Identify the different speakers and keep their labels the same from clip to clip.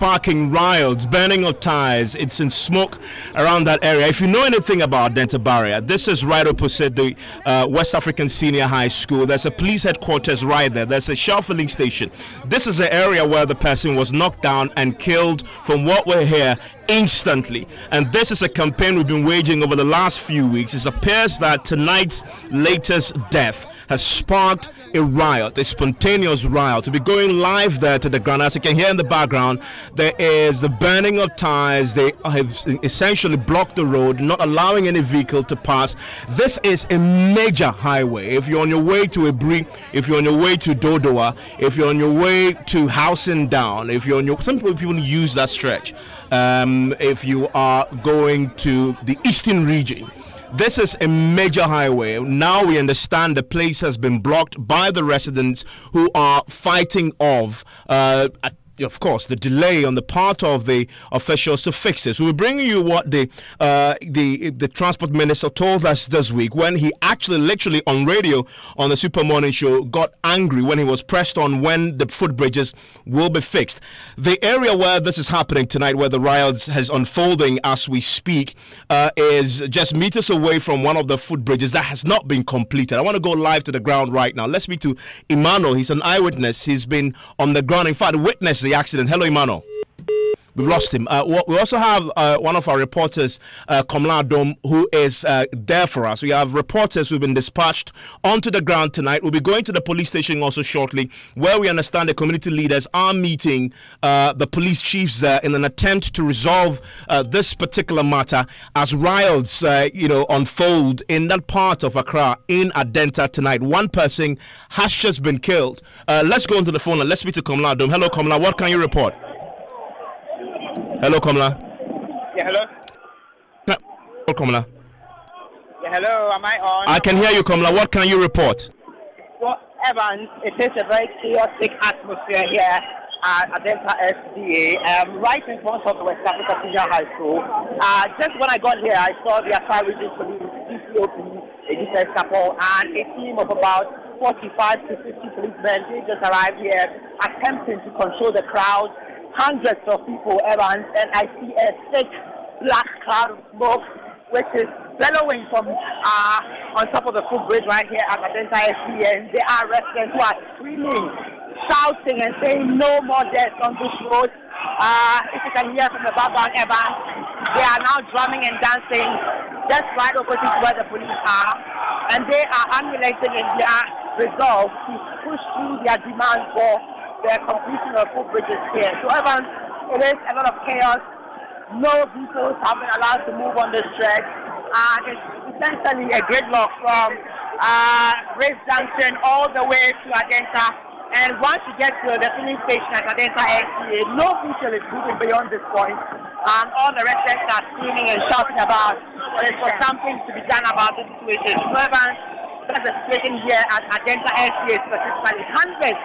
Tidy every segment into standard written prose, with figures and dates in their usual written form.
Speaker 1: sparking riots, burning of tires. It's in smoke around that area. If you know anything about Adentan Barrier, this is right opposite the West African Senior High School. There's a police headquarters right there. There's a Shell filling station. This is the area where the person was knocked down and killed, from what we're here, instantly. And this is a campaign we've been waging over the last few weeks. It appears that tonight's latest death has sparked a riot, a spontaneous riot. To be going live there to the ground, as you can hear in the background, there is the burning of tires. They have essentially blocked the road, not allowing any vehicle to pass. This is a major highway. If you're on your way to Ebri, if you're on your way to Dodoa, if you're on your way to Housing Down, if you're on your, some people use that stretch. If you are going to the eastern region, this is a major highway. Now we understand the place has been blocked by the residents who are fighting off, of course, the delay on the part of the officials to fix this. We're bringing you what the transport minister told us this week, when he actually literally on radio on the Super Morning Show got angry when he was pressed on when the footbridges will be fixed. The area where this is happening tonight, where the riots is unfolding as we speak, is just meters away from one of the footbridges that has not been completed. I want to go live to the ground right now. Let's speak to Emmanuel. He's an eyewitness. He's been on the ground, in fact, witnessed the accident. Hello, Emmanuel. We've lost him. We also have one of our reporters, Komla Dom, who is there for us. We have reporters who've been dispatched onto the ground tonight. We'll be going to the police station also shortly, where we understand the community leaders are meeting the police chiefs there in an attempt to resolve this particular matter as riots, unfold in that part of Accra in Adentan tonight. One person has just been killed. Let's go onto the phone and let's speak to Komla Dom. Hello, Komla. What can you report? Hello, Komla.
Speaker 2: Yeah, hello.
Speaker 1: Hello, Komla.
Speaker 2: Yeah, hello. Am I on?
Speaker 1: I can hear you, Komla. What can you report?
Speaker 2: Well, Evans, it is a very chaotic atmosphere here at Adentan SDA, right in front of the West Africa Senior High School. Just when I got here, I saw the Accra Region Police, DCOP, a defense couple, and a team of about 45 to 50 policemen. They just arrived here attempting to control the crowd. Hundreds of people, Evans, and I see a thick black cloud of smoke which is bellowing from on top of the footbridge right here at Adentan SDA, and there are residents who are screaming, shouting and saying no more deaths on this road. If you can hear from the background, Evans, they are now drumming and dancing just right opposite where the police are, and they are unrelenting in their resolve to push through their demand for the completion of footbridges here. So, Evans, it is a lot of chaos. No vehicles have been allowed to move on this stretch. It's essentially a gridlock from Race Junction all the way to Adentan. And once you get to the filling station at Adentan SDA, no vehicle is moving beyond this point. And all the residents are screaming and shouting about for something to be done about this situation. So, Evans, that's the situation here at Adentan SDA specifically.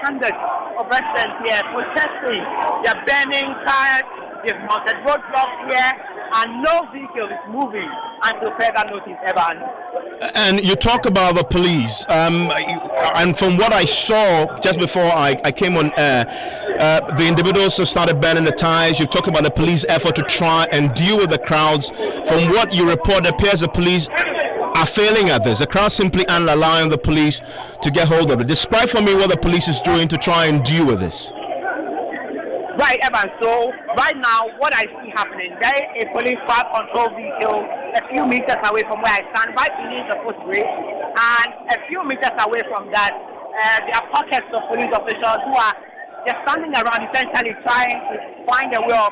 Speaker 2: Hundreds of residents here protesting. They're burning tires, they've mounted roadblocks here, and no vehicle is moving until further notice, Evan.
Speaker 1: And you talk about the police, and from what I saw just before I came on air, the individuals who started burning the tires. You talk about the police effort to try and deal with the crowds. From what you report, it appears the police are failing at this. The crowd simply aren't allowing the police to get hold of it. Describe for me what the police is doing to try and deal with this.
Speaker 2: Right, Evan. So right now, what I see happening, there is a police crowd control vehicle a few meters away from where I stand, right beneath the footbridge, and a few meters away from that, there are pockets of police officials who are just standing around, essentially trying to find a way of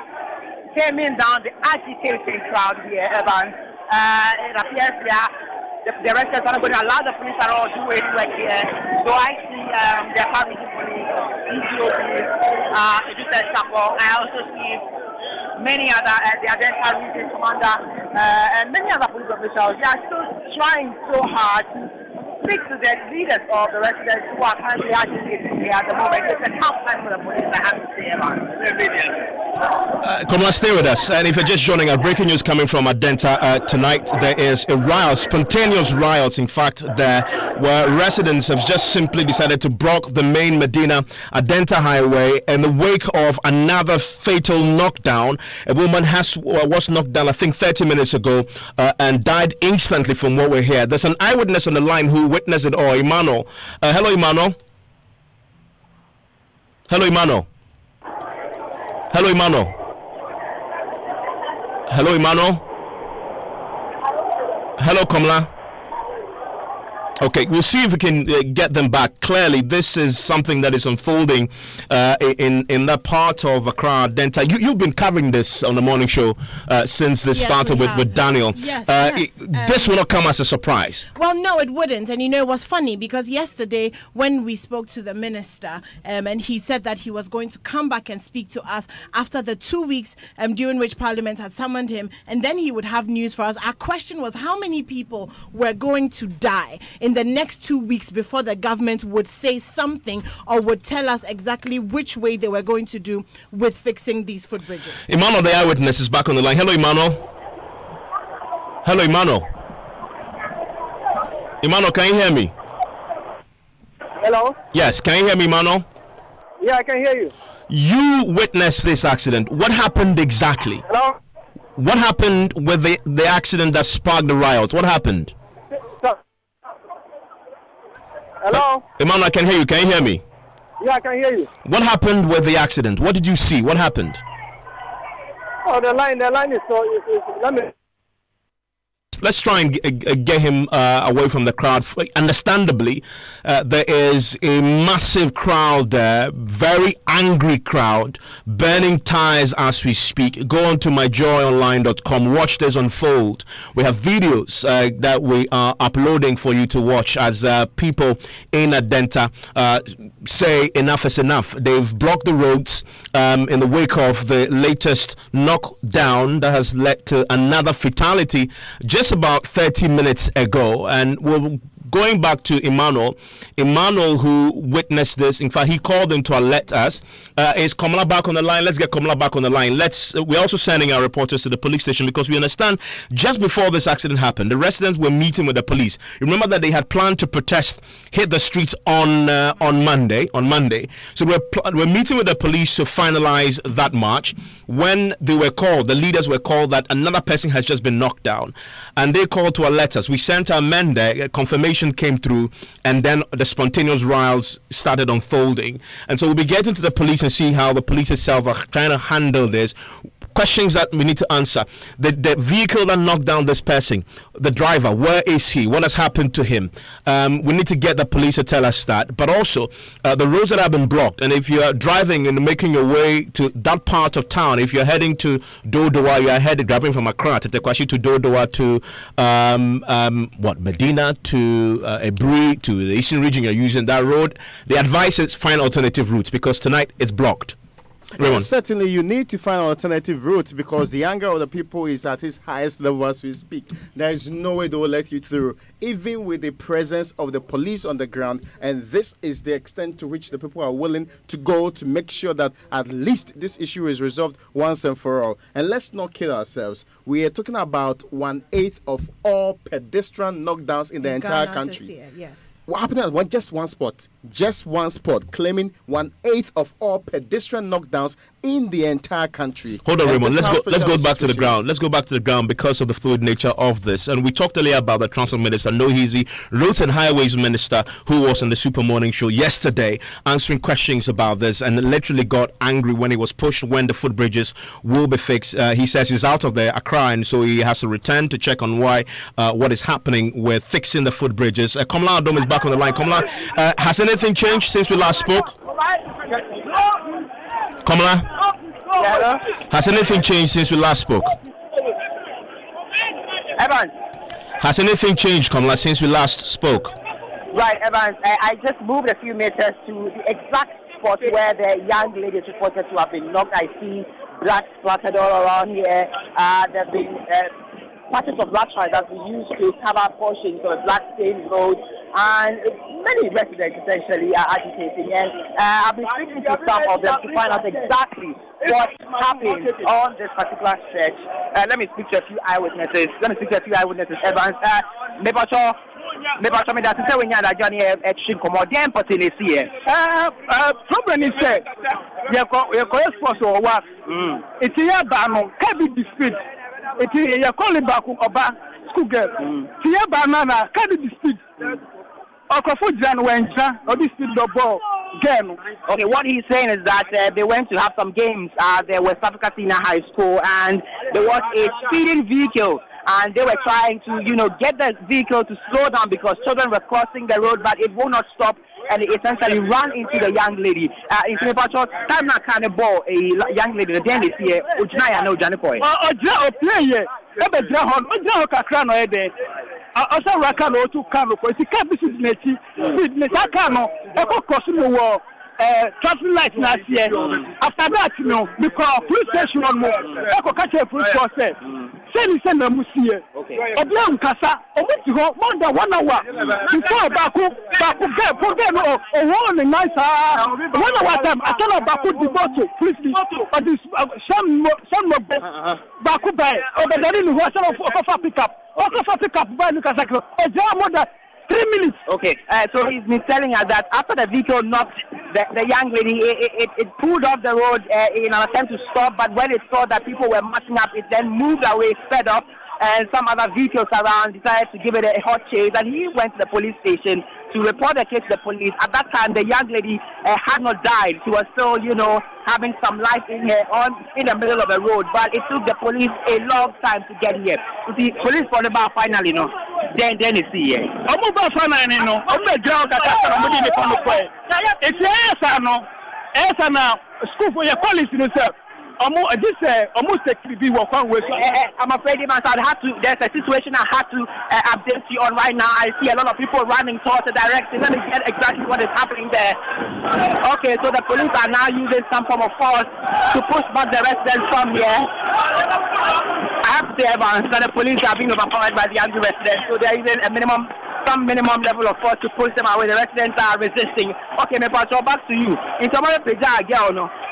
Speaker 2: taming down the agitating crowd here, Evan. It appears the residents are not going to allow the police at all to do any work here. So I see the Accra Region Police, DCOP, the defense couple. I also see many other, the Adentan Region Commander, and many other police officials. They are still trying so hard to speak to the leaders of the residents who are currently agitating here at the moment. It's a tough time for the police, I have to say,
Speaker 1: Come on, stay with us. And if you're just joining us, breaking news coming from Adenta tonight. There is a riot, spontaneous riots. In fact, there where residents have just simply decided to block the main Madina Adentan highway in the wake of another fatal knockdown. A woman was knocked down, I think, 30 minutes ago and died instantly from what we hear. There's an eyewitness on the line who witnessed it all. Emmanuel. Hello, Emmanuel. Hello, Emmanuel. Hello, Emmanuel. Hello, Emmanuel. Hello, Kamla. Okay, we'll see if we can get them back. Clearly, this is something that is unfolding in that part of Accra, Adenta. You've been covering this on the morning show since this started with Daniel.
Speaker 3: Yes.
Speaker 1: This will not come as a surprise.
Speaker 3: Well, no, it wouldn't. And it was funny because yesterday when we spoke to the minister and he said that he was going to come back and speak to us after the 2 weeks during which Parliament had summoned him, and then he would have news for us. Our question was how many people were going to die in the next 2 weeks before the government would say something or would tell us exactly which way they were going to do with fixing these footbridges.
Speaker 1: Emmanuel, the eyewitness, is back on the line. Hello, Emmanuel. Hello, Emmanuel. Emmanuel, can you hear me?
Speaker 2: Hello?
Speaker 1: Yes, can you hear me, Emmanuel?
Speaker 2: Yeah, I can hear you.
Speaker 1: You witnessed this accident. What happened exactly?
Speaker 2: Hello?
Speaker 1: What happened with the accident that sparked the riots? What happened?
Speaker 2: Hello?
Speaker 1: Emmanuel, I can hear you. Can you hear me?
Speaker 2: Yeah, I can hear you.
Speaker 1: What happened with the accident? What did you see? What happened?
Speaker 2: Oh, the line is so. Let me.
Speaker 1: Let's try and get him away from the crowd. Understandably, there is a massive crowd there, very angry crowd, burning tires as we speak. Go on to myjoyonline.com, watch this unfold. We have videos that we are uploading for you to watch as people in Adenta say enough is enough. They've blocked the roads in the wake of the latest knockdown that has led to another fatality just about 30 minutes ago. And we're going back to Emmanuel, who witnessed this. In fact, he called in to alert us. Is Kamala back on the line? Let's get Kamala back on the line. We're also sending our reporters to the police station because we understand just before this accident happened, the residents were meeting with the police. Remember that they had planned to protest, hit the streets on Monday. So we're meeting with the police to finalize that march. When they were called, the leaders were called that another person has just been knocked down, and they called to alert us. We sent our men there. Confirmation came through, and then the spontaneous riots started unfolding. And so we'll be getting to the police and see how the police itself are trying to handle this. Questions that we need to answer. The vehicle that knocked down this person, the driver, where is he? What has happened to him? We need to get the police to tell us that. But also, the roads that have been blocked. And if you're driving and making your way to that part of town, if you're heading to Dodowa, you are grabbing from Accra to Tekwashi to Dodowa to Medina to Ebri to the eastern region, you're using that road. The advice is find alternative routes because tonight it's blocked.
Speaker 4: Certainly, you need to find an alternative route because the anger of the people is at its highest level as we speak. There is no way they will let you through, even with the presence of the police on the ground. And this is the extent to which the people are willing to go to make sure that at least this issue is resolved once and for all. And let's not kid ourselves. We are talking about 1/8 of all pedestrian knockdowns in the entire country.
Speaker 3: This year, yes.
Speaker 4: What happened at just one spot, claiming 1/8 of all pedestrian knockdowns in the entire country.
Speaker 1: Hold on, Raymond. Let's go back to the ground. Let's go back to the ground because of the fluid nature of this. And we talked earlier about the Transport Minister, Noheezy, Roads and Highways Minister, who was on the Super Morning Show yesterday answering questions about this and literally got angry when he was pushed when the footbridges will be fixed. He says he's out of the Accra, and so he has to return to check on why what is happening with fixing the footbridges. Kamala Adom is back on the line. Kamala, has anything changed since we last spoke? Kamala, has anything changed since we last spoke?
Speaker 2: Evans.
Speaker 1: Has anything changed, Kamala, since we last spoke?
Speaker 2: Right, Evans. I just moved a few meters to the exact spot where the young lady is reported to have been knocked. I see blood splattered all around here. There's been patches of black stripe that we use to cover portions of black stained roads, and many residents essentially are agitating. And I've been speaking to some of them to find out exactly what happened on this particular stretch. Let me speak to a few eyewitnesses. Evans, maybe that's the way that Johnny Edson come out. Then put in this year.
Speaker 5: Problem is that you're correct for what? It's here, Bano, can't be dispute. It's here, you're calling back Oba school girl. Here, banana, can't be dispute. Okafu Jan Wencha, or dispute the ball.
Speaker 2: Okay, what he's saying is that they went to have some games at the West Africa Senior High School, and there was a speeding vehicle, and they were trying to, get the vehicle to slow down because children were crossing the road, but it will not stop, and it essentially ran into the young lady. In Patrol, time not kind of ball a young lady. The end is here. Ujnaya no Janikoy.
Speaker 5: Also, Rakano to Kano, because he can't be seen. Nakano, Echo Cosmo war, traffic light last year. After that, because police station on more, Echo catch a police force. Send a museum. A blame Casa, more than 1 hour. Before Baku get put them or one and nice 1 hour time. I tell Baku the bottle, please, but this some Baku by, or the Darin who was pick up. Also, pick up by Lucas. More than 3 minutes.
Speaker 2: Okay, so he's been telling us that after the vehicle knocked the young lady, it pulled off the road in an attempt to stop, but when it saw that people were marching up, it then moved away, sped up, and some other vehicles around decided to give it a hot chase, and he went to the police station to report the case to the police. At that time, the young lady had not died. She was still, having some life in her in the middle of the road, but it took the police a long time to get here. The police for the bar finally, then it's here.
Speaker 5: It's school for your police, almost be one way.
Speaker 2: I'm afraid, there's a situation I had to update you on right now. I see a lot of people running towards the direction. Let me get exactly what is happening there. Okay, so the police are now using some form of force to push back the residents from here. I have to say, Evans, that the police are being overpowered by the angry residents, so they're using some minimum level of force to push them away. The residents are resisting. Okay, my pastor, back to you. In tomorrow, girl,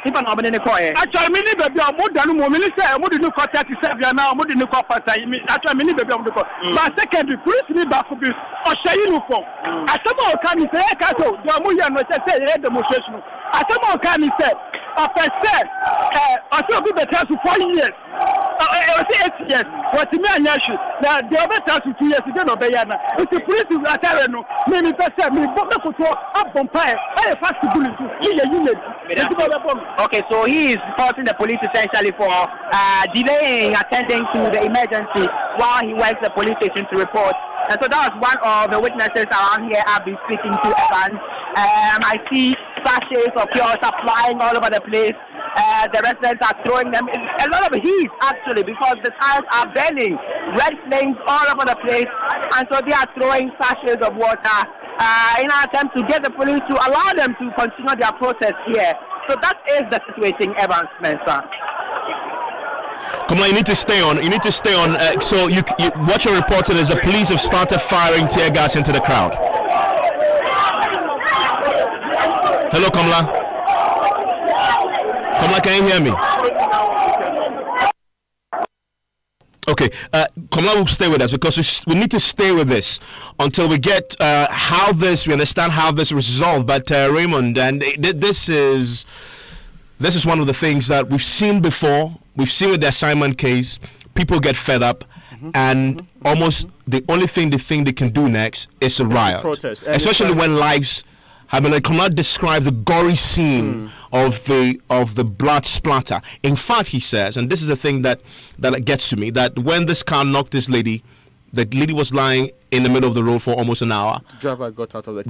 Speaker 2: if I'm not in the coin.
Speaker 5: Actually, many baby are more than one minister. I wouldn't look at 37 now, more than the copper. Actually, many baby are the copper. But secondly, police need back for this or say uniform. As someone can say, Cato, the Amuya no say demonstration. As someone can say, after said, I saw people tell to 4 years. I was 8 years. What me and Yashi, the other time to 2 years, you don't obey. If the police is at Arano, maybe person, me book the photo up on fire. I have fast to do it.
Speaker 2: Okay, so he is faulting the police essentially for delaying attending to the emergency while he went to the police station to report. And so that was one of the witnesses around here I've been speaking to, Evans. I see sachets of pure water flying all over the place. The residents are throwing them in a lot of heat, actually, because the tires are burning. Red flames all over the place. And so they are throwing sachets of water in an attempt to get the police to allow them to continue their protest here. So that is the situation, Evans, Spencer.
Speaker 1: Come on, you need to stay on. So what you're reporting is the police have started firing tear gas into the crowd. Hello, Kamla. Kamla, can you hear me? Okay, Kamla will stay with us because we need to stay with this until we get we understand how this was resolved. But Raymond, and this is one of the things that we've seen before. We've seen with the assignment case, people get fed up, and almost the only thing they think they can do next is a riot, protest, especially when lives. I mean, I cannot describe the gory scene of the blood splatter. In fact, he says, and this is the thing that gets to me, that when this car knocked this lady, the lady was lying in the middle of the road for almost an hour. The
Speaker 4: driver got out of the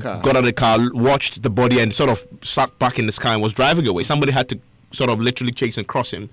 Speaker 4: car,
Speaker 1: watched the body, and sort of sat back in the car and was driving away. Somebody had to sort of literally chase and cross him.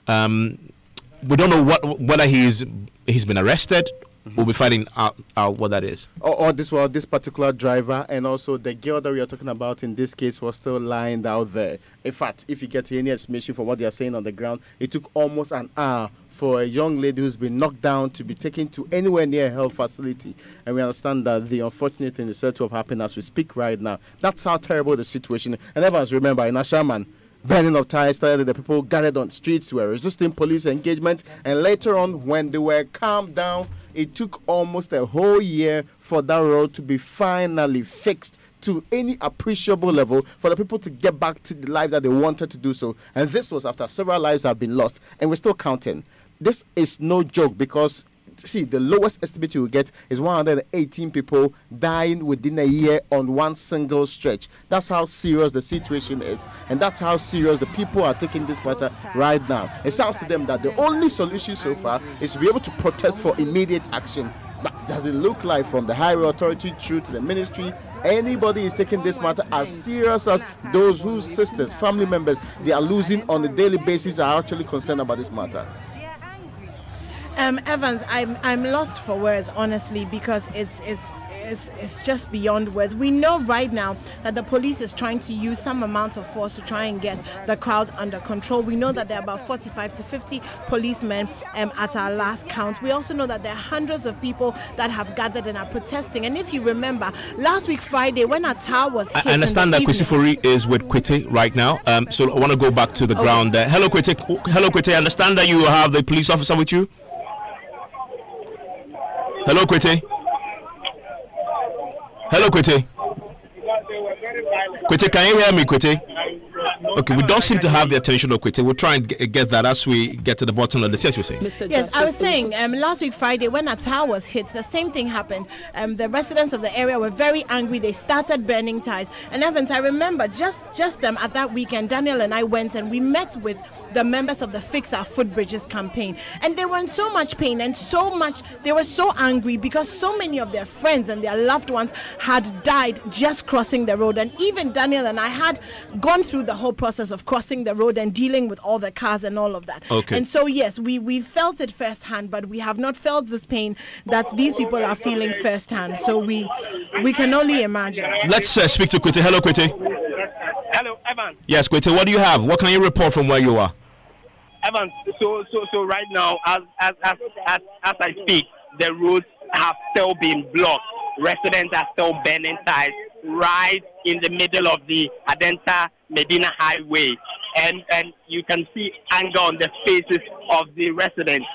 Speaker 1: We don't know whether he's been arrested. We'll be finding out what that is.
Speaker 4: Or this particular driver, and also the girl that we are talking about in this case was still lying out there. In fact, if you get any estimation from what they are saying on the ground, it took almost an hour for a young lady who's been knocked down to be taken to anywhere near a health facility. And we understand that the unfortunate thing is said to have happened as we speak right now. That's how terrible the situation is. And Evans, remember, in Ashaman, burning of tires started, the people gathered on streets, were resisting police engagement, and later on, when they were calmed down, it took almost a whole year for that road to be finally fixed to any appreciable level for the people to get back to the life that they wanted to do so. And this was after several lives have been lost, and we're still counting. This is no joke, because see, the lowest estimate you will get is 118 people dying within a year on one single stretch. That's how serious the situation is, and that's how serious the people are taking this matter right now. It sounds to them that the only solution so far is to be able to protest for immediate action. But does it look like, from the highway authority through to the ministry, anybody is taking this matter as serious as those whose sisters, family members they are losing on a daily basis are actually concerned about this matter?
Speaker 3: Evans, I'm lost for words, honestly, because it's just beyond words. We know right now that the police is trying to use some amount of force to try and get the crowds under control. We know that there are about 45 to 50 policemen at our last count. We also know that there are hundreds of people that have gathered and are protesting. And if you remember, last week Friday, when Atta was hit,
Speaker 1: I understand that Kwesi Fori is with Kwete right now. So I want to go back to the ground there. Hello, Kwete. Hello, Kwete. I understand that you have the police officer with you. Hello, Kwete. Hello, Kwete. Kwete, can you hear me, Kwete? Okay, we don't seem to have the attention of Kwete. We'll try and get that as we get to the bottom of the yes, you're saying.
Speaker 3: Yes, I was saying last week Friday when Atta was hit, the same thing happened. The residents of the area were very angry. They started burning ties. And Evans, I remember just at that weekend, Daniel and I went and we met with the members of the Fix Our Footbridges campaign, and they were in so much pain and they were so angry because so many of their friends and their loved ones had died just crossing the road. And even Daniel and I had gone through the whole process of crossing the road and dealing with all the cars and all of that.
Speaker 1: Okay.
Speaker 3: And so yes, we felt it firsthand, but we have not felt this pain that these people are feeling firsthand. So we can only imagine.
Speaker 1: Let's speak to Kwete. Hello, Kwete.
Speaker 2: Hello, Evan.
Speaker 1: Yes, Kwete, what do you have? What can you report from where you are?
Speaker 2: Evan, so right now, as I speak, the roads have still been blocked. Residents are still burning ties right in the middle of the Adentan Madina Highway, and you can see anger on the faces of the residents.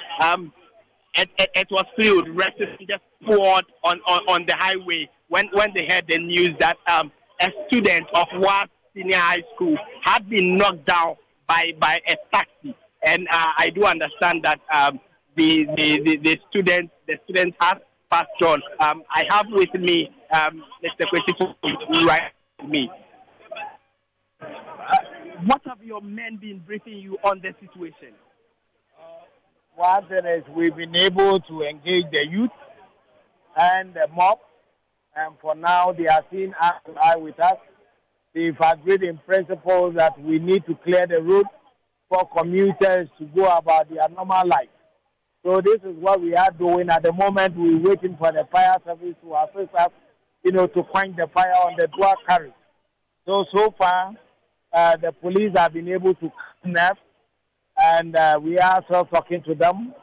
Speaker 2: It was fluid. Residents just poured on the highway when they heard the news that a student of WAS Senior High School had been knocked down by a taxi. And I do understand that the students have passed on. I have with me Mr. Kwesi right with me. What have your men been briefing you on the situation?
Speaker 5: One thing is we've been able to engage the youth and the mob, and for now they are seen eye to eye with us. They've agreed in principle that we need to clear the road for commuters to go about their normal life. So this is what we are doing at the moment. We're waiting for the fire service to assist us, to quench the fire on the dual carriage. So far, the police have been able to connect, and we are still talking to them.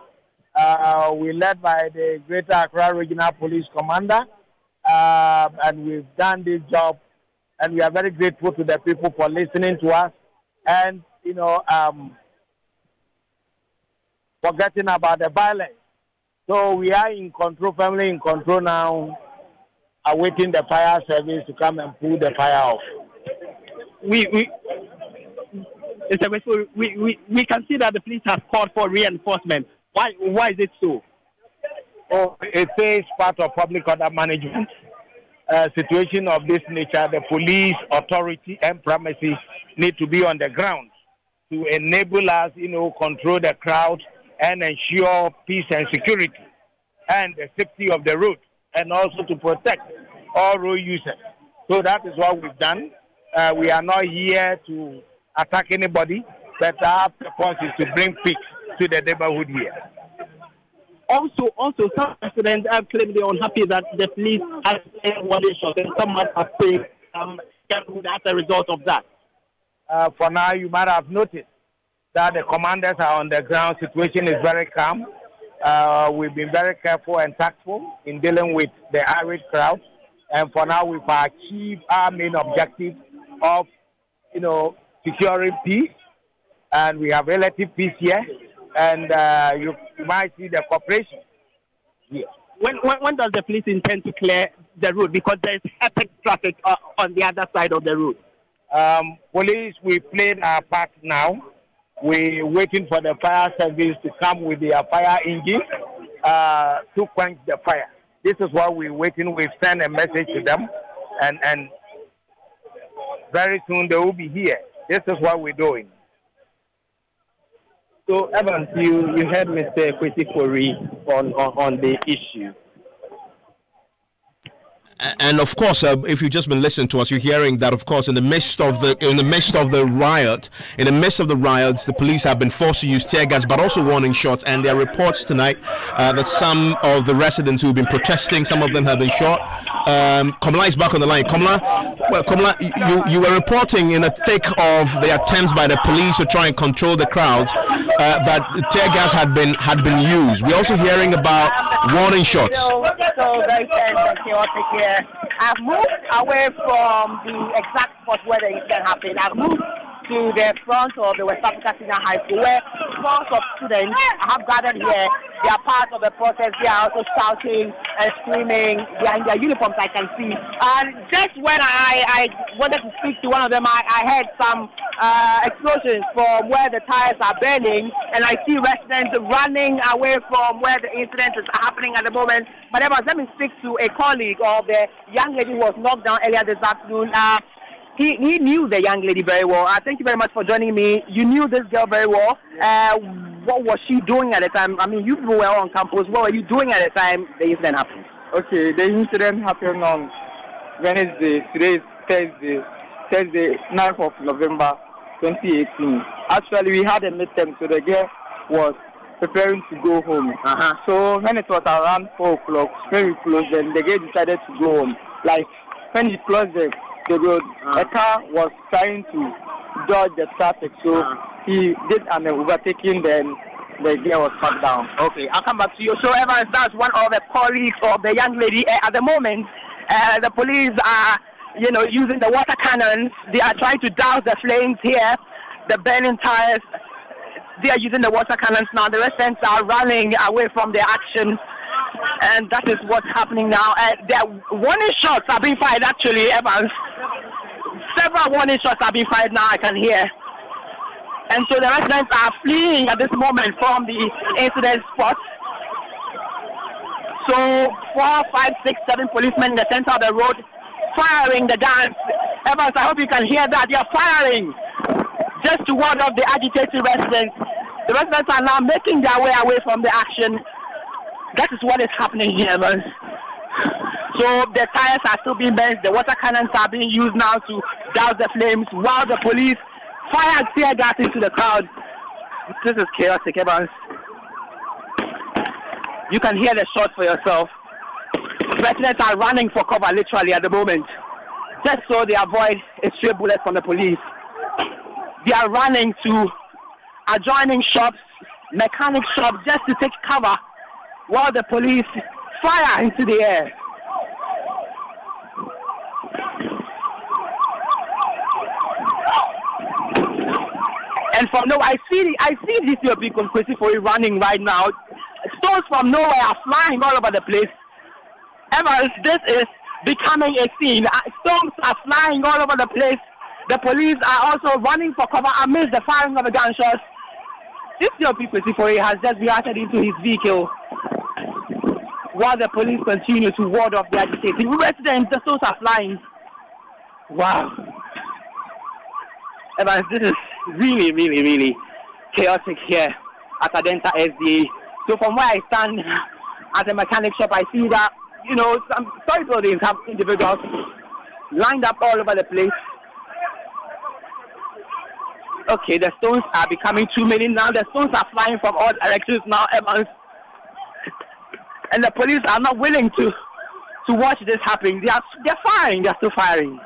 Speaker 5: We're led by the Greater Accra Regional Police Commander, and we've done this job, and we are very grateful to the people for listening to us, and forgetting about the violence. So we are in control, firmly in control now, awaiting the fire service to come and pull the fire off.
Speaker 2: We can see that the police have called for reinforcement. Why is it so?
Speaker 5: Oh, it is part of public order management. Situation of this nature, the police, authority, and premises need to be on the ground to enable us, control the crowd and ensure peace and security and the safety of the road, and also to protect all road users. So that is what we've done. We are not here to attack anybody, but our purpose is to bring peace to the neighborhood here.
Speaker 2: Also, some residents have claimed they are unhappy that the police has one shot, and some have said as a result of that.
Speaker 5: For now, you might have noticed
Speaker 6: that the commanders are on the ground. Situation is very calm. We've been very careful and tactful in dealing with the irate crowd. And for now, we've achieved our main objective of, securing peace. And we have relative peace here. And you might see the cooperation here.
Speaker 2: When does the police intend to clear the road? Because there's epic traffic on the other side of the road.
Speaker 6: Police, we played our part now. We're waiting for the fire service to come with their fire engine to quench the fire. This is what we're waiting. We've sent a message to them, and very soon they will be here. This is what we're doing.
Speaker 2: So, Evans, you heard Mr. Kwesi Kori on the issue.
Speaker 1: And of course, if you've just been listening to us, you're hearing that, of course, in the midst of the riots, the police have been forced to use tear gas, but also warning shots. And there are reports tonight that some of the residents who've been protesting, some of them have been shot. Kamala is back on the line. Kamala, you were reporting in the thick of the attempts by the police to try and control the crowds that tear gas had been used. We're also hearing about warning shots.
Speaker 2: So very tense and chaotic here. I've moved away from the exact spot where the incident happened. I've moved to the front of the West Africa Senior High School, where crowds of students have gathered here. They are part of the protest. They are also shouting and screaming. They are in their uniforms, I can see. And just when I wanted to speak to one of them, I heard some explosions from where the tires are burning, and I see residents running away from where the incident is happening at the moment. But let me speak to a colleague of the young lady who was knocked down earlier this afternoon. He knew the young lady very well. Thank you very much for joining me. You knew this girl very well. What was she doing at the time? I mean, you were on campus. What were you doing at the time the incident happened?
Speaker 7: Okay, the incident happened on Wednesday. Today is Thursday, 9th of November, 2018. Actually, we had a midterm, so the girl was preparing to go home. So when it was around 4 o'clock, when we closed, then the girl decided to go home. Like, when we closed the road, a car was trying to dodge the traffic, so he did an overtaking, then the girl was cut down.
Speaker 2: Okay, I'll come back to you. So Evans, that's one of the colleagues of the young lady. At the moment, the police are, using the water cannons. They are trying to douse the flames here, the burning tires. They are using the water cannons now. The residents are running away from the action. And that is what's happening now. There warning shots are being fired, actually, Evans. Several warning shots are being fired now, I can hear. And so the residents are fleeing at this moment from the incident spot. So 4, 5, 6, 7 policemen in the center of the road firing the guns. Evans, I hope you can hear that. They are firing just to ward off the agitated residents. The residents are now making their way away from the action. That is what is happening here, Evans. So the tires are still being burned. The water cannons are being used now to douse the flames while the police fire tear gas into the crowd. This is chaotic, Evans. You can hear the shots for yourself. Residents are running for cover literally at the moment, just so they avoid a stray bullet from the police. They are running to adjoining shops, mechanic shops, just to take cover while the police fire into the air. And from nowhere, I see these people running right now. Stones from nowhere are flying all over the place. Evans, this is becoming a scene. Stones are flying all over the place. The police are also running for cover amidst the firing of the gunshots. This people has just reacted into his vehicle while the police continue to ward off the agitating residents. The stones are flying. Wow. Evans, this is really, really, really chaotic here at Adentan SDA. So from where I stand at the mechanic shop, I see that, some toy buildings have individuals lined up all over the place. Okay, the stones are becoming too many now. The stones are flying from all directions now, Evans. And the police are not willing to watch this happening. They're firing. They're still firing.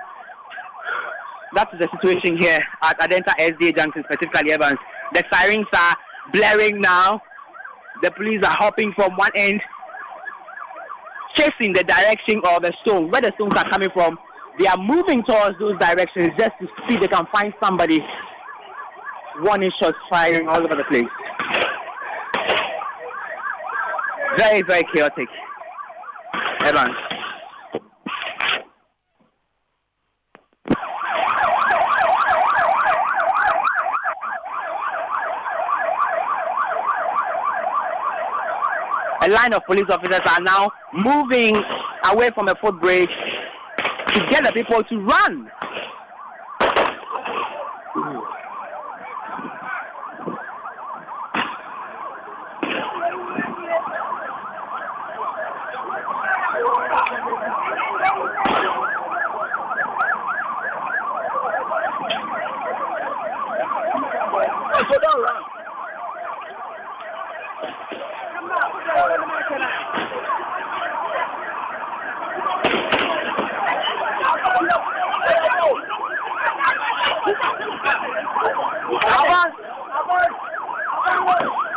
Speaker 2: That is the situation here at Adentan SDA Junction, specifically, Evans. The sirens are blaring now. The police are hopping from one end, chasing the direction of the stone, where the stones are coming from. They are moving towards those directions just to see if they can find somebody. Warning shots firing all over the place. Very, very chaotic. Evans. A line of police officers are now moving away from the footbridge to get the people to run.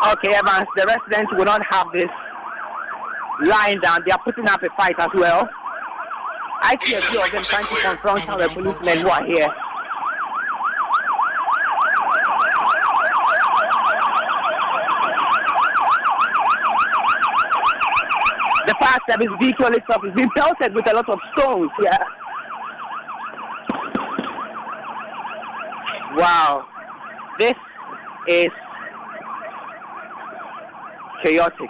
Speaker 2: Okay, Evans, the residents will not have this lying down. They are putting up a fight as well. I see a few of them trying to confront some of the policemen who are here. The fire service vehicle itself is being pelted with a lot of stones here. Wow. This is chaotic.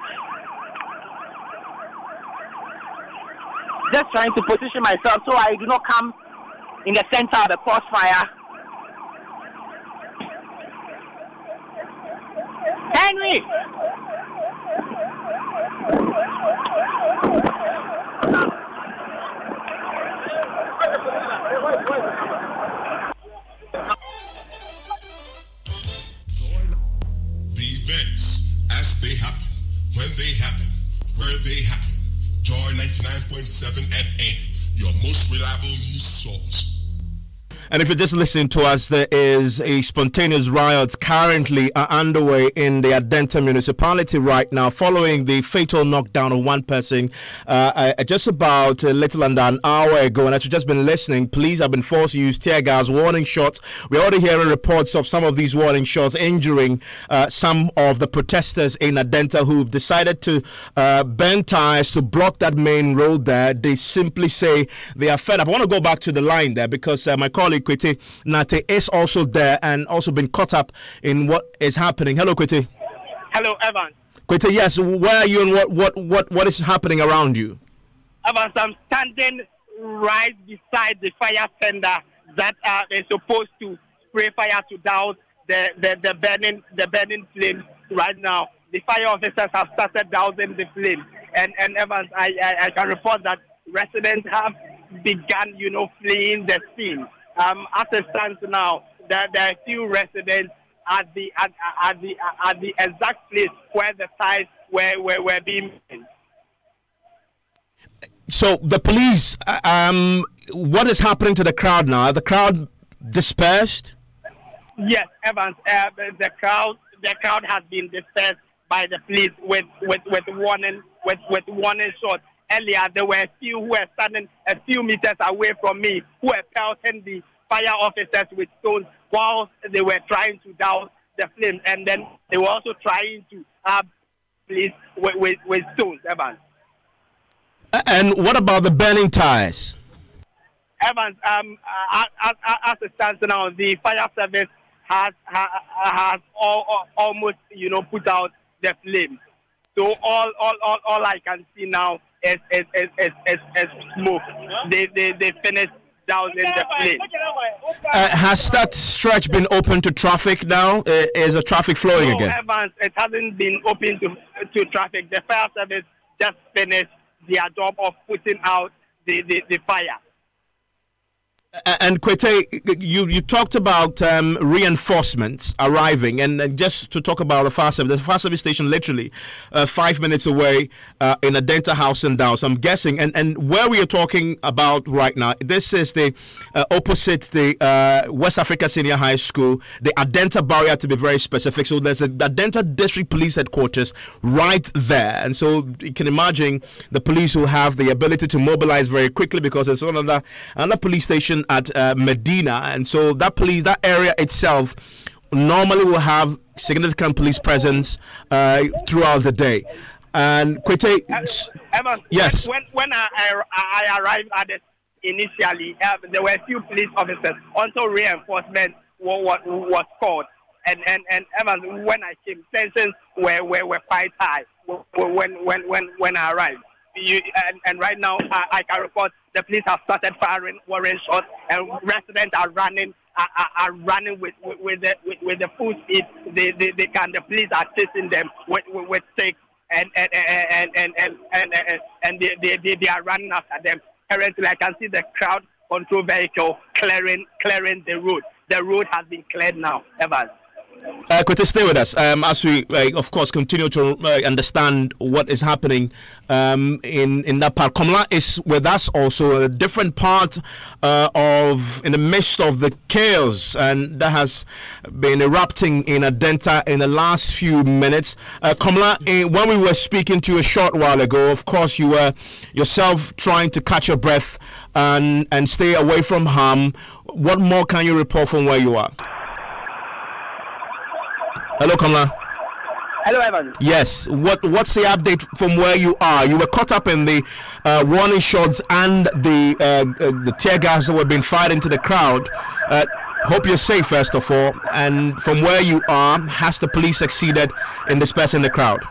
Speaker 2: Just trying to position myself so I do not come in the center of the crossfire. Henry!
Speaker 8: The events as they happen, when they happen, where they happen. Joy 99.7 FM, your most reliable news source.
Speaker 1: And if you're just listening to us, there is a spontaneous riot currently underway in the Adentan municipality right now, following the fatal knockdown of one person just about a little under an hour ago. And as you've just been listening, police have been forced to use tear gas, warning shots. We're already hearing reports of some of these warning shots injuring some of the protesters in Adentan who've decided to bend tires to block that main road there. They simply say they are fed up. I want to go back to the line there because my colleague Kwete Nate is also there and also been caught up in what is happening. Hello, Kwete.
Speaker 9: Hello, Evans.
Speaker 1: Kwete, yes. Where are you and what is happening around you?
Speaker 9: Evans, I'm standing right beside the fire tender that is supposed to spray fire to douse the burning flames right now. The fire officers have started dousing the flames, and Evans, I can report that residents have begun, fleeing the scene. As it stands now, there are few residents at the exact place where the fires were being made.
Speaker 1: So the police, what is happening to the crowd now? Are the crowd dispersed?
Speaker 9: Yes, Evans. The crowd has been dispersed by the police with warning shots. Earlier, there were a few who were standing a few meters away from me who were pelting the fire officers with stones while they were trying to douse the flames, and then they were also trying to police with stones, Evans.
Speaker 1: And what about the burning tires?
Speaker 9: Evans, as it stands now, the fire service has almost put out the flames. So all I can see now is smoke. They finished dousing the flame.
Speaker 1: Has that stretch been open to traffic now? Is the traffic flowing again?
Speaker 9: Evans, it hasn't been open to traffic. The fire service just finished their job of putting out the fire.
Speaker 1: And Kwete, you talked about reinforcements arriving, and just to talk about the fire service station literally 5 minutes away in Adentan House and Down. So I'm guessing, and where we are talking about right now, this is the opposite the West Africa Senior High School, the Adentan barrier to be very specific. So there's a Adentan District Police Headquarters right there, and so you can imagine the police will have the ability to mobilize very quickly because there's another police station at Medina, and so that area itself normally will have significant police presence throughout the day. And Kwete,
Speaker 9: Evan,
Speaker 1: yes.
Speaker 9: When I arrived at it initially, there were a few police officers until reinforcement was called. And Evan, when I came, tensions were quite high when I arrived. And right now, I can report the police have started firing warning shots, and residents are running with the full speed. They can. The police are chasing them with sticks, and they are running after them. Currently, I can see the crowd control vehicle clearing the road. The road has been cleared now, Evans.
Speaker 1: Kwete, stay with us as we, of course, continue to understand what is happening in that part. Komla is with us also, a different part in the midst of the chaos and that has been erupting in Adentan in the last few minutes. Komla, when we were speaking to you a short while ago, of course, you were yourself trying to catch your breath and stay away from harm. What more can you report from where you are? Hello, Kamla.
Speaker 2: Hello, Evan.
Speaker 1: Yes. What's the update from where you are? You were caught up in the warning shots and the tear gas that were being fired into the crowd. Hope you're safe, first of all. And from where you are, has the police succeeded in dispersing the crowd?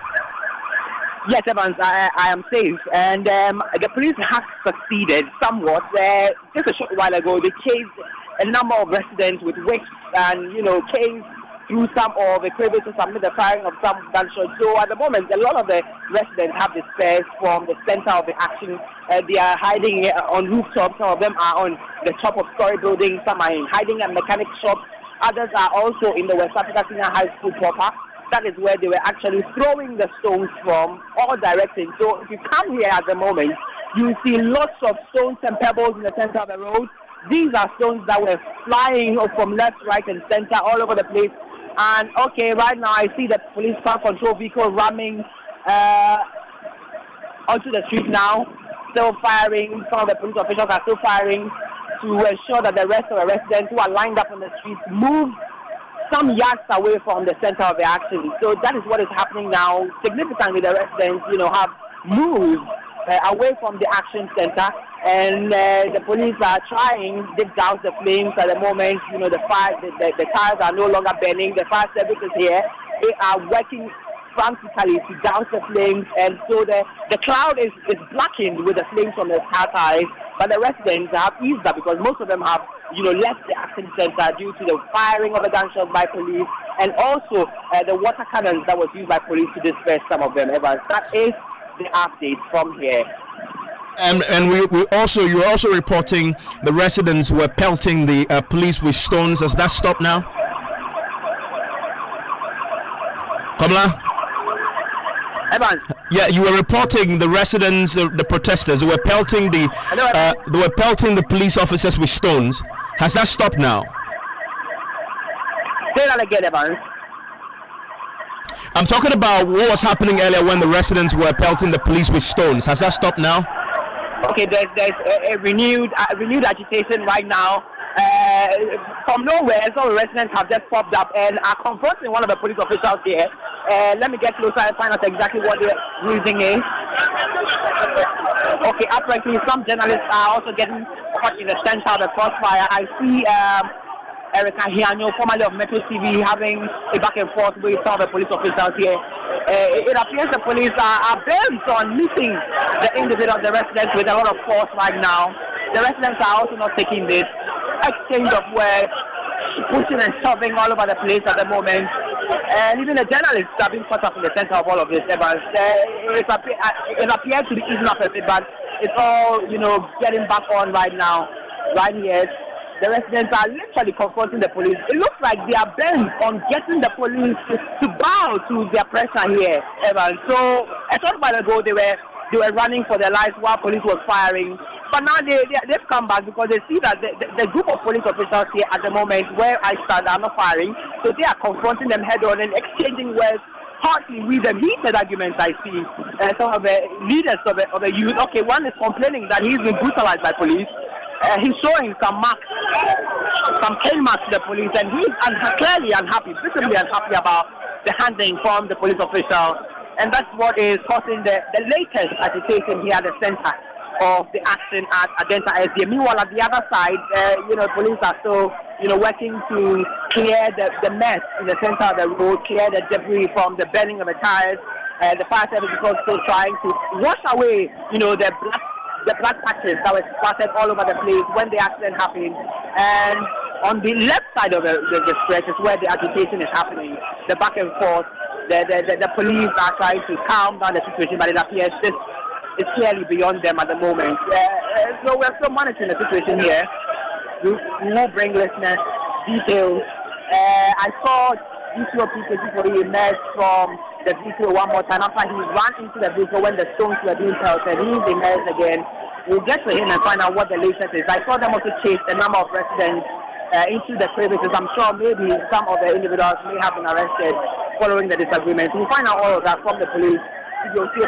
Speaker 2: Yes, Evans, I am safe. And the police have succeeded somewhat. Just a short while ago, they chased a number of residents with whips and, canes through some of the crevices amid the firing of some gunshots. So at the moment, a lot of the residents have dispersed from the center of the action. They are hiding on rooftops. Some of them are on the top of story buildings. Some are hiding at mechanic shops. Others are also in the West Africa Senior High School proper. That is where they were actually throwing the stones from all directions. So if you come here at the moment, you see lots of stones and pebbles in the center of the road. These are stones that were flying from left, right, and center all over the place. And okay, right now I see the police crowd control vehicle ramming onto the street now, still firing. Some of the police officials are still firing to ensure that the rest of the residents who are lined up on the streets move some yards away from the center of the action. So that is what is happening now. Significantly, the residents, have moved away from the action center, and the police are trying to douse the flames at the moment. The cars are no longer burning. The fire service is here. They are working frantically to douse the flames, and so the cloud is blackened with the flames from the car tires. But the residents have eased up because most of them have left the action center due to the firing of the gunshots by police, and also the water cannons that was used by police to disperse some of them. That is the update from here.
Speaker 1: And you're also reporting the residents were pelting the police with stones. Has that stopped now? Kamla?
Speaker 2: Evan.
Speaker 1: Yeah, you were reporting the residents, the protesters, they were pelting the police officers with stones. Has that stopped now?
Speaker 2: Say that again, Evan.
Speaker 1: I'm talking about what was happening earlier when the residents were pelting the police with stones. Has that stopped now?
Speaker 2: Okay, there's a renewed agitation right now. From nowhere, some residents have just popped up and are confronting one of the police officials here. Let me get closer and find out exactly what the reason is. Okay, apparently some journalists are also getting caught in the center of the crossfire. I see Erica Hianyo, formerly of Metro TV, having a back and forth with some of the police officials here. It appears the police are bent on meeting the individual, the residents, with a lot of force right now. The residents are also not taking this exchange of words, pushing and shoving all over the place at the moment. And even the journalists are being caught up in the center of all of this. It appears to be easing up a bit, but it's all, getting back on right now. Right here, the residents are literally confronting the police. It looks like they are bent on getting the police to bow to their pressure here, Evan. So a short while ago, they were running for their lives while police was firing. But now they've come back because they see that the group of police officers here at the moment where I stand are not firing. So they are confronting them head on and exchanging words, hardly with the heated arguments I see. Some of the leaders of the youth, okay, one is complaining that he's been brutalized by police. He's showing some marks, some cane marks to the police, and he's clearly unhappy, visibly unhappy about the handling from the police official. And that's what is causing the latest agitation here at the center of the action at Adentan SDA. Meanwhile, at the other side, police are still, working to clear the mess in the center of the road, clear the debris from the burning of the tires. The fire service is also trying to wash away, the blood patches that were splattered all over the place when the accident happened. And on the left side of the stretch is where the agitation is happening, the back and forth. The police are trying to calm down the situation, but it appears this is clearly beyond them at the moment. So we're still monitoring the situation here. We will bring listeners details. I saw DCO PKG emerge from the vehicle one more time after he ran into the vehicle when the stones were being pelted. He's emerged again. We'll get to him and find out what the latest is. I saw them also chase a number of residents into the crevices. I'm sure maybe some of the individuals may have been arrested following the disagreement. We'll find out all of that from the police. You'll see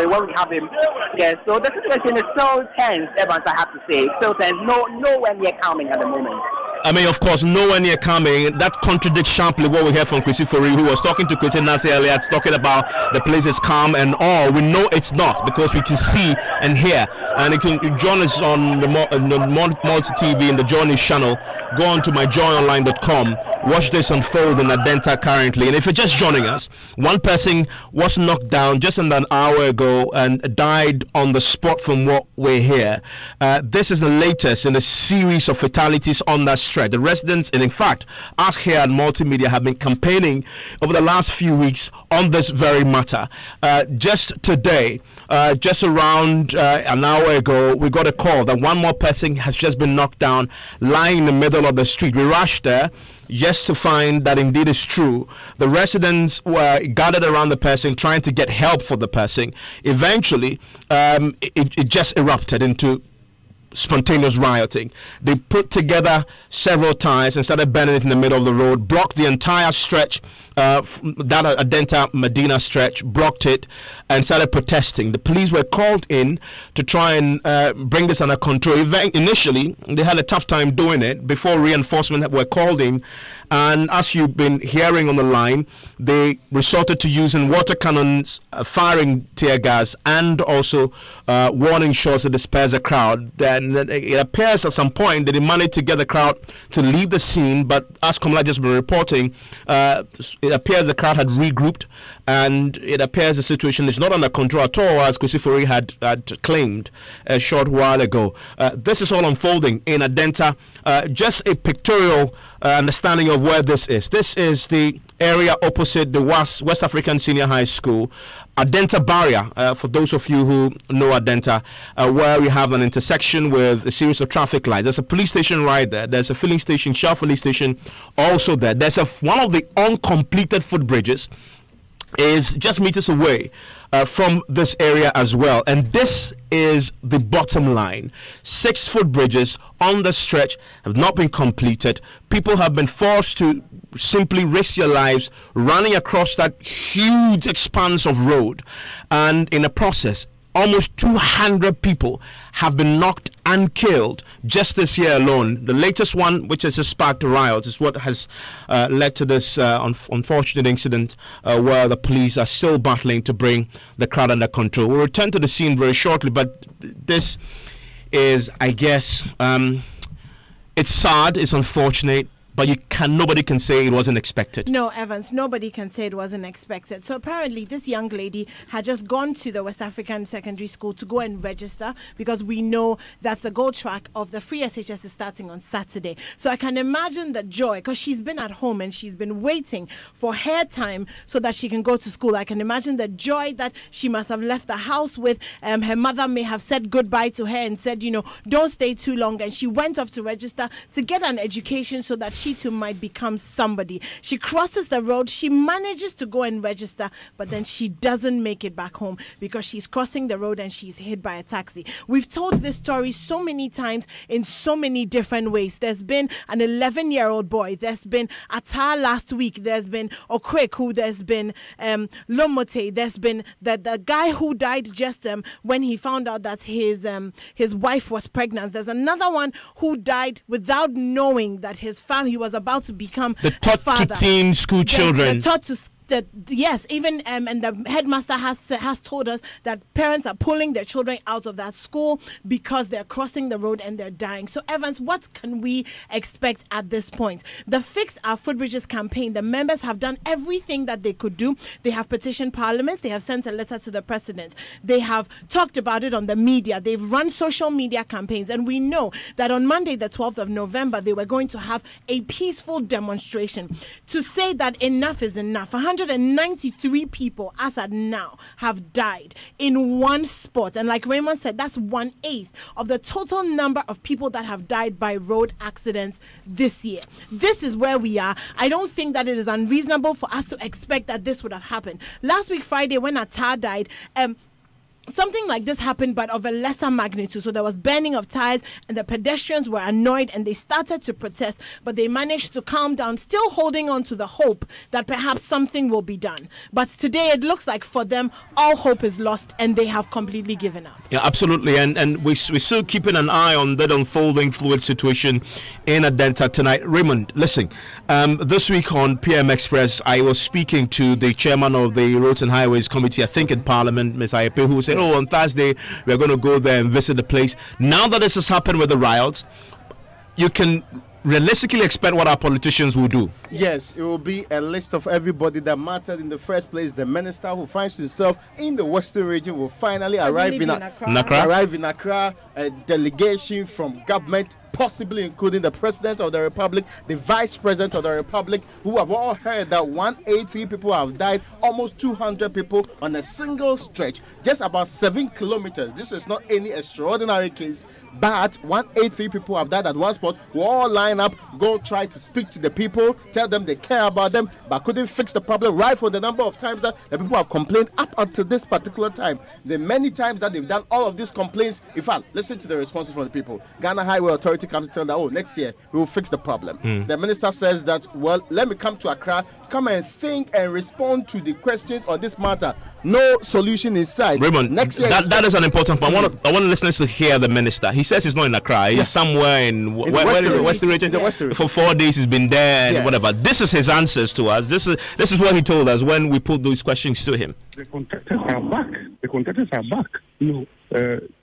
Speaker 2: when we have him. Yes, so the situation is so tense, Evans, I have to say. So tense, nowhere near calming at the moment.
Speaker 1: I mean, of course, nowhere near coming. That contradicts sharply what we heard from Kwesi Fori, who was talking to Kwesi Nati earlier, talking about the place is calm and all. We know it's not because we can see and hear. And you can join us on the Multi TV in the Joy News channel. Go on to myjoyonline.com. Watch this unfold in Adentan currently. And if you're just joining us, one person was knocked down just under an hour ago and died on the spot from what we hear. This is the latest in a series of fatalities on that stretch. The residents, and in fact, us here at Multimedia have been campaigning over the last few weeks on this very matter. Just today, just around an hour ago, we got a call that one more person has just been knocked down, lying in the middle of the street. We rushed there just to find that indeed is true. The residents were gathered around the person trying to get help for the person. Eventually, it just erupted into spontaneous rioting. They put together several tires and started burning it in the middle of the road, blocked the entire stretch, that Adentan Madina stretch, blocked it and started protesting. The police were called in to try and bring this under control. Initially, they had a tough time doing it before reinforcement were called in. And as you've been hearing on the line, they resorted to using water cannons, firing tear gas, and also warning shots to disperse the crowd. Then it appears at some point that they managed to get the crowd to leave the scene, but as Kamala just been reporting, it appears the crowd had regrouped, and it appears the situation is not under control at all, as Kwesi Fori had claimed a short while ago. This is all unfolding in Adentan. Just a pictorial understanding of where this is. This is the area opposite the West African Senior High School, Adentan Barrier, for those of you who know Adentan, where we have an intersection with a series of traffic lights. There's a police station right there. There's a filling station, Shell filling station also there. There's one of the uncompleted footbridges is just meters away from this area as well, and this is the bottom line. 6 footbridges on the stretch have not been completed. People have been forced to simply risk their lives running across that huge expanse of road, and in the process almost 200 people have been knocked and killed just this year alone. The latest one, which has sparked riots, is what has led to this unfortunate incident where the police are still battling to bring the crowd under control. We'll return to the scene very shortly, but this is, I guess, it's sad, it's unfortunate, but nobody can say it wasn't expected.
Speaker 3: No, Evans, nobody can say it wasn't expected. So apparently this young lady had just gone to the West African Secondary School to go and register, because we know that the gold track of the free SHS is starting on Saturday. So I can imagine the joy, because she's been at home and she's been waiting for her time so that she can go to school. I can imagine the joy that she must have left the house with. Her mother may have said goodbye to her and said, don't stay too long. And she went off to register to get an education so that she too might become somebody. She crosses the road, she manages to go and register, but then she doesn't make it back home because she's crossing the road and she's hit by a taxi. We've told this story so many times in so many different ways. There's been an 11-year-old boy, there's been Atar last week, there's been Okweku, there's been Lomote, there's been the guy who died just when he found out that his wife was pregnant. There's another one who died without knowing that his family, he was about to become
Speaker 1: the taught to teen school children.
Speaker 3: Yes, even and the headmaster has told us that parents are pulling their children out of that school because they're crossing the road and they're dying. So Evans, what can we expect at this point? The Fix Our Footbridges campaign, the members have done everything that they could do. They have petitioned parliaments, they have sent a letter to the president, they have talked about it on the media, they've run social media campaigns, and we know that on Monday the 12th of November they were going to have a peaceful demonstration to say that enough is enough. 193 people as at now have died in one spot, and like Raymond said, that's 1/8 of the total number of people that have died by road accidents this year. This is where we are. I don't think that it is unreasonable for us to expect that this would have happened. Last week Friday, when Atar died, something like this happened, but of a lesser magnitude. So there was burning of tires and the pedestrians were annoyed and they started to protest, but they managed to calm down, still holding on to the hope that perhaps something will be done. But today it looks like for them all hope is lost and they have completely given up.
Speaker 1: Yeah, absolutely. And we're still keeping an eye on that unfolding fluid situation in Adentan tonight. Raymond, listen, this week on PM Express, I was speaking to the chairman of the Roads and Highways Committee, I think in Parliament, Ms. Ayepe, who said, on Thursday we're going to go there and visit the place. Now that this has happened with the riots, you can realistically expect what our politicians will do.
Speaker 4: Yes, it will be a list of everybody that mattered in the first place. The minister who finds himself in the Western region will finally arrive in Accra. A delegation from government, possibly including the President of the Republic, the Vice President of the Republic, who have all heard that 183 people have died, almost 200 people on a single stretch, just about 7 kilometers. This is not any extraordinary case, but 183 people have died at one spot. We all line up, go try to speak to the people, tell them they care about them, but couldn't fix the problem right for the number of times that the people have complained up until this particular time. The many times that they've done all of these complaints, in fact, listen to the responses from the people. Ghana Highway Authority comes to tell them, next year we will fix the problem. The minister says that, well, let me come to Accra to come and think and respond to the questions on this matter. No solution is sight.
Speaker 1: Raymond, next year that is an important point. I want listeners to hear the minister. He says he's not in Accra. He's somewhere in the Western region. For 4 days he's been there and whatever. This is his answers to us. This is what he told us when we put those questions to him.
Speaker 10: The contractors are back.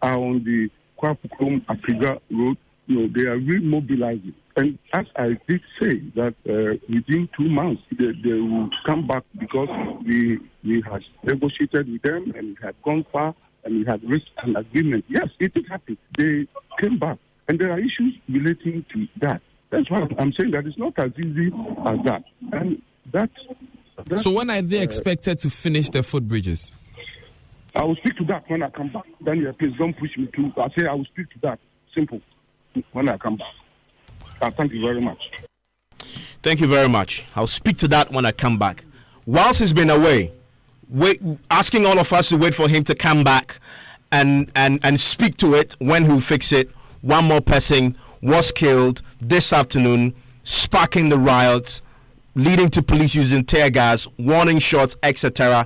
Speaker 10: Are on the Kwapukrum Africa Road. They are remobilizing. And as I did say, that within 2 months, they will come back because we had negotiated with them and we had gone far and we had reached an agreement. Yes, it did happen. They came back. And there are issues relating to that. That's why I'm saying that it's not as easy as that. And that's
Speaker 11: so when are they expected to finish the footbridges?
Speaker 10: I will speak to that when I come back. Daniel, please don't push me too. I say I will speak to that. Simple. When I come back. Thank you very much.
Speaker 1: Thank you very much. I'll speak to that when I come back. Whilst he's been away, asking all of us to wait for him to come back and speak to it when he'll fix it. One more person was killed this afternoon, sparking the riots, leading to police using tear gas, warning shots, etc.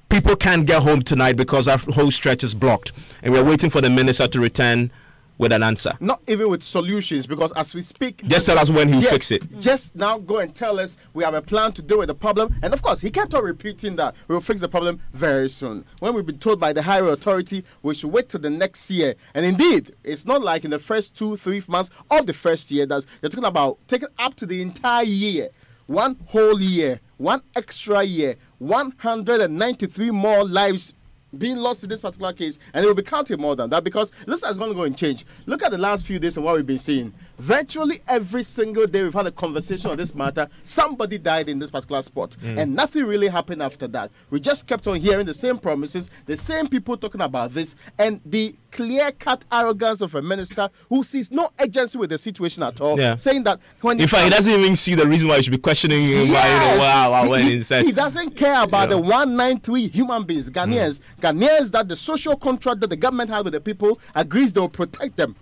Speaker 1: People can't get home tonight because our whole stretch is blocked. And we're waiting for the minister to return with an answer.
Speaker 4: Not even with solutions, because as we speak,
Speaker 1: just tell us when he'll fix it.
Speaker 4: Just now go and tell us we have a plan to deal with the problem. And of course, he kept on repeating that we will fix the problem very soon. When we've been told by the higher authority we should wait till the next year. And indeed, it's not like in the first 2-3 months of the first year. They're talking about taking up to the entire year. 1 whole year, 1 extra year, 193 more lives being lost in this particular case, and it will be counting more than that, because listen, it's going to go and change. Look at the last few days and what we've been seeing. Virtually every single day we've had a conversation on this matter. Somebody died in this particular spot, and nothing really happened after that. We just kept on hearing the same promises, the same people talking about this, and the clear-cut arrogance of a minister who sees no urgency with the situation at all, saying that when in fact,
Speaker 1: he doesn't even see the reason why you should be questioning him.
Speaker 4: He doesn't care about the 193 human beings, Ghanaians that the social contract that the government has with the people agrees they will protect them.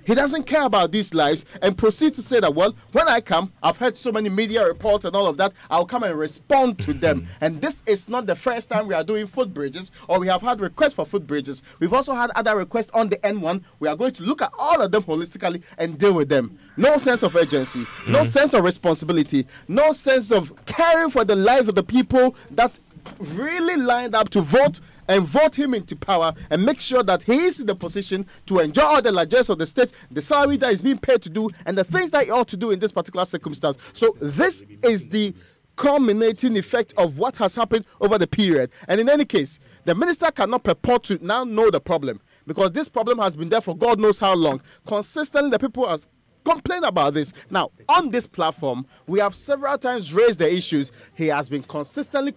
Speaker 4: He doesn't care about these lives and proceeds to say that, well, when I come, I've heard so many media reports and all of that, I'll come and respond to them. And this is not the first time we are doing footbridges, or we have had requests for footbridges. We've also had other requests on the N1. We are going to look at all of them holistically and deal with them. No sense of urgency, no sense of responsibility, no sense of caring for the lives of the people that really lined up to vote him into power and make sure that he is in the position to enjoy all the largesse of the state, the salary that is being paid to do, and the things that he ought to do in this particular circumstance. So this is the culminating effect of what has happened over the period. And in any case, the minister cannot purport to now know the problem, because this problem has been there for God knows how long. Consistently, the people are complain about this. Now, on this platform, we have several times raised the issues. He has been consistently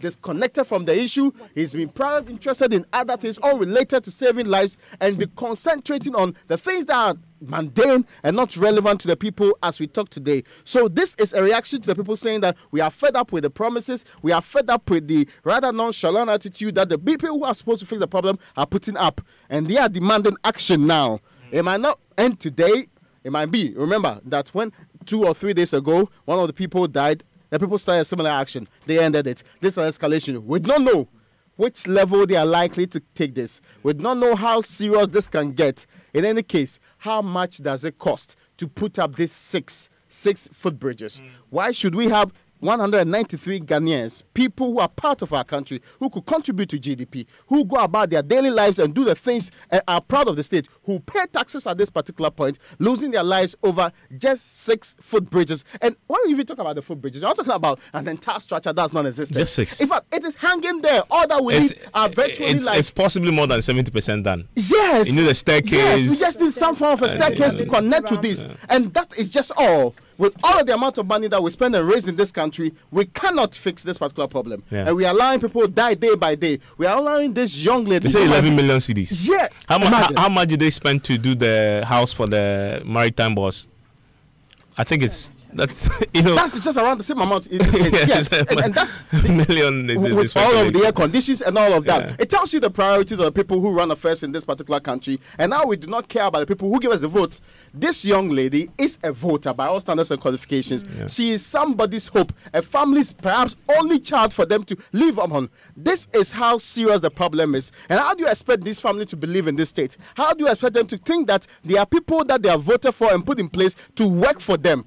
Speaker 4: disconnected from the issue. He's been proud, interested in other things, all related to saving lives, and be concentrating on the things that are mundane and not relevant to the people as we talk today. So this is a reaction to the people saying that we are fed up with the promises, we are fed up with the rather nonchalant attitude that the people who are supposed to fix the problem are putting up, and they are demanding action now. It might not end today. It might be. Remember that when 2 or 3 days ago, one of the people died, the people started a similar action. They ended it. This is an escalation. We don't know which level they are likely to take this. We don't know how serious this can get. In any case, how much does it cost to put up these six footbridges? Why should we have 193 Ghanaians, people who are part of our country, who could contribute to GDP, who go about their daily lives and do the things and are proud of the state, who pay taxes at this particular point, losing their lives over just 6 footbridges? And when we even talk about the footbridges, we're not talking about an entire structure that's non-existent.
Speaker 1: Just 6.
Speaker 4: In fact, it is hanging there. All that we need are virtually
Speaker 1: it's possibly more than 70% done.
Speaker 4: Yes.
Speaker 1: You need a staircase.
Speaker 4: Yes, we just need some form of a staircase to connect to this. And that is just all. With all of the amount of money that we spend and raise in this country, we cannot fix this particular problem. And we are allowing people to die day by day. We are allowing this young lady...
Speaker 1: They say 11 million cedis.
Speaker 4: Yeah.
Speaker 1: How much did they spend to do the house for the maritime boss? I think it's... That's
Speaker 4: just around the same amount in this case. Yes, and that's
Speaker 1: million
Speaker 4: with all of the air conditions and all of that. It tells you the priorities of the people who run affairs in this particular country, and now we do not care about the people who give us the votes. This young lady is a voter by all standards and qualifications. She is somebody's hope, a family's perhaps only child for them to live on. This is how serious the problem is. And how do you expect this family to believe in this state? How do you expect them to think that there are people that they have voted for and put in place to work for them?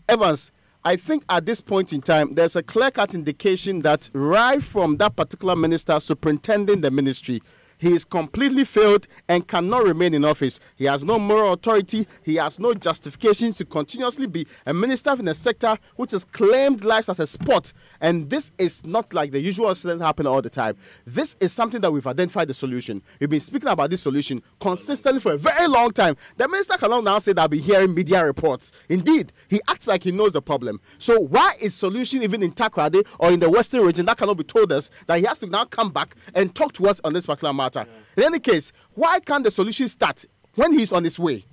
Speaker 4: Evans, I think at this point in time, there's a clear-cut indication that right from that particular minister superintending the ministry, he is completely failed and cannot remain in office. He has no moral authority. He has no justification to continuously be a minister in a sector which has claimed lives as a sport. And this is not like the usual incidents happen all the time. This is something that we've identified the solution. We've been speaking about this solution consistently for a very long time. The minister cannot now say that I'll be hearing media reports. Indeed, he acts like he knows the problem. So why is solution even in Takoradi or in the Western region? That cannot be told us that he has to now come back and talk to us on this particular matter. In any case, why can't the solution start when he's on his way?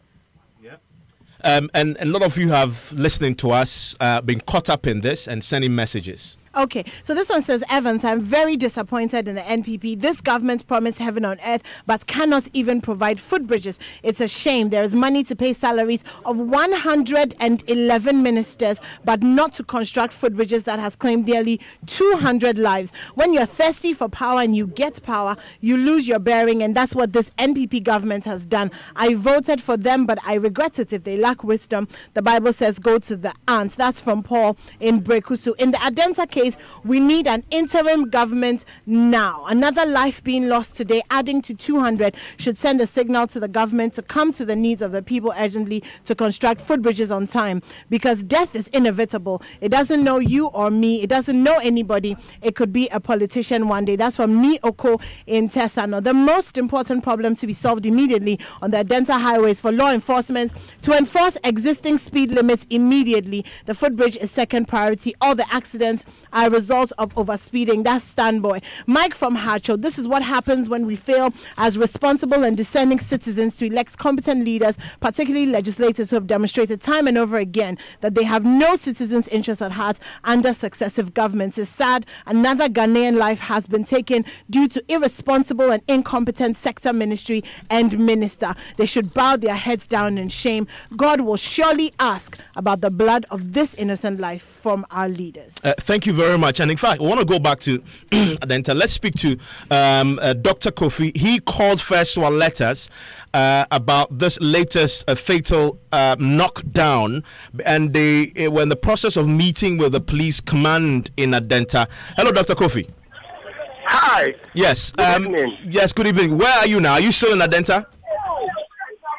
Speaker 1: And a lot of you have, listening to us, been caught up in this and sending messages.
Speaker 3: Okay, so this one says, Evans, I'm very disappointed in the NPP. This government promised heaven on earth, but cannot even provide footbridges. It's a shame. There is money to pay salaries of 111 ministers, but not to construct footbridges that has claimed nearly 200 lives. When you're thirsty for power and you get power, you lose your bearing, and that's what this NPP government has done. I voted for them, but I regret it. If they lack wisdom, the Bible says, go to the ants. That's from Paul in Brekusu. In the Adenta case, we need an interim government now. Another life being lost today, adding to 200, should send a signal to the government to come to the needs of the people urgently to construct footbridges on time, because death is inevitable. It doesn't know you or me. It doesn't know anybody. It could be a politician one day. That's from Ni Oko in Tesano. The most important problem to be solved immediately on the Adenta highways for law enforcement to enforce existing speed limits immediately. The footbridge is second priority. All the accidents are a result of overspeeding. That's Stanboy. Mike from Hacho. This is what happens when we fail as responsible and discerning citizens to elect competent leaders, particularly legislators who have demonstrated time and over again that they have no citizens' interests at heart under successive governments. It's sad. Another Ghanaian life has been taken due to irresponsible and incompetent sector ministry and minister. They should bow their heads down in shame. God will surely ask about the blood of this innocent life from our leaders.
Speaker 1: Thank you very much. And in fact, I want to go back to Adenta. Let's speak to Dr. Kofi. He called first to our letters about this latest fatal knockdown, and they were in the process of meeting with the police command in Adenta. Hello, Dr. Kofi.
Speaker 12: Hi.
Speaker 1: Yes.
Speaker 12: Good evening.
Speaker 1: Yes, good evening. Where are you now? Are you still in Adenta?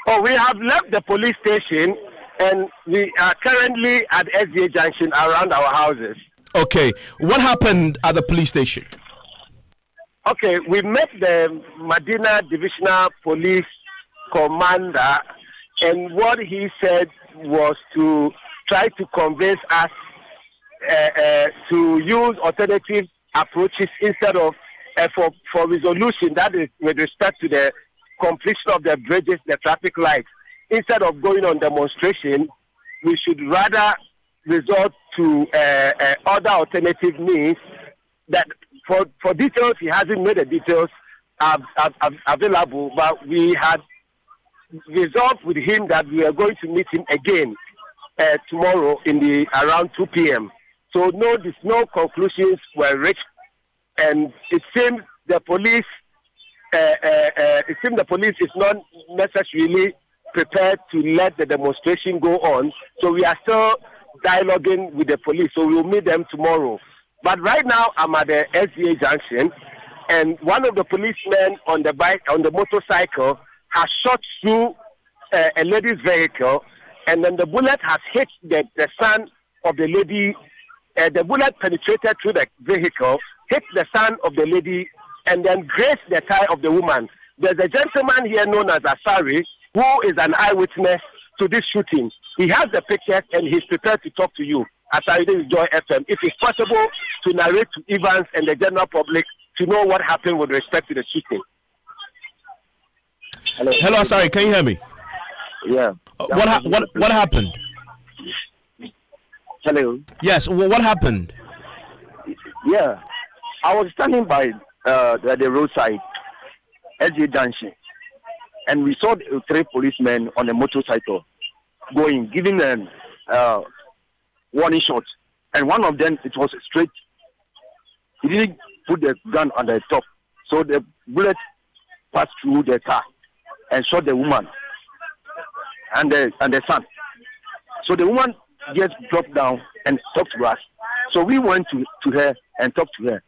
Speaker 12: Oh, we have left the police station, and we are currently at SDA Junction around our houses.
Speaker 1: Okay. What happened at the police station?
Speaker 12: Okay, we met the Madina Divisional Police Commander, and what he said was to try to convince us to use alternative approaches instead of for resolution, that is with respect to the completion of the bridges, the traffic lights. Instead of going on demonstration, we should rather resort to other alternative means. That for details, he hasn't made the details available, but we had resolved with him that we are going to meet him again tomorrow in the around 2 p.m. So no conclusions were reached, and it seems the police is not necessarily prepared to let the demonstration go on. So we are still dialoguing with the police. So we will meet them tomorrow. But right now I'm at the SDA Junction, and one of the policemen on the motorcycle has shot through a lady's vehicle, and then the bullet has hit the son of the lady. The bullet penetrated through the vehicle, hit the son of the lady, and then grazed the thigh of the woman. There's a gentleman here known as Asari, who is an eyewitness to this shooting. He has the pictures, and he's prepared to talk to you. Asari, this is Joy FM. If it's possible to narrate to Evans and the general public to know what happened with respect to the shooting.
Speaker 1: Hello, Asari, can you hear me?
Speaker 12: Yeah.
Speaker 1: What happened?
Speaker 12: Hello.
Speaker 1: Yes. What happened?
Speaker 12: Yeah, I was standing by the roadside, SJ Junction, and we saw 3 policemen on a motorcycle giving them warning shots, and one of them, it was straight. He didn't put the gun on the top, so the bullet passed through the car and shot the woman and the son. So the woman just dropped down and talked to us. So we went to her and talked to her.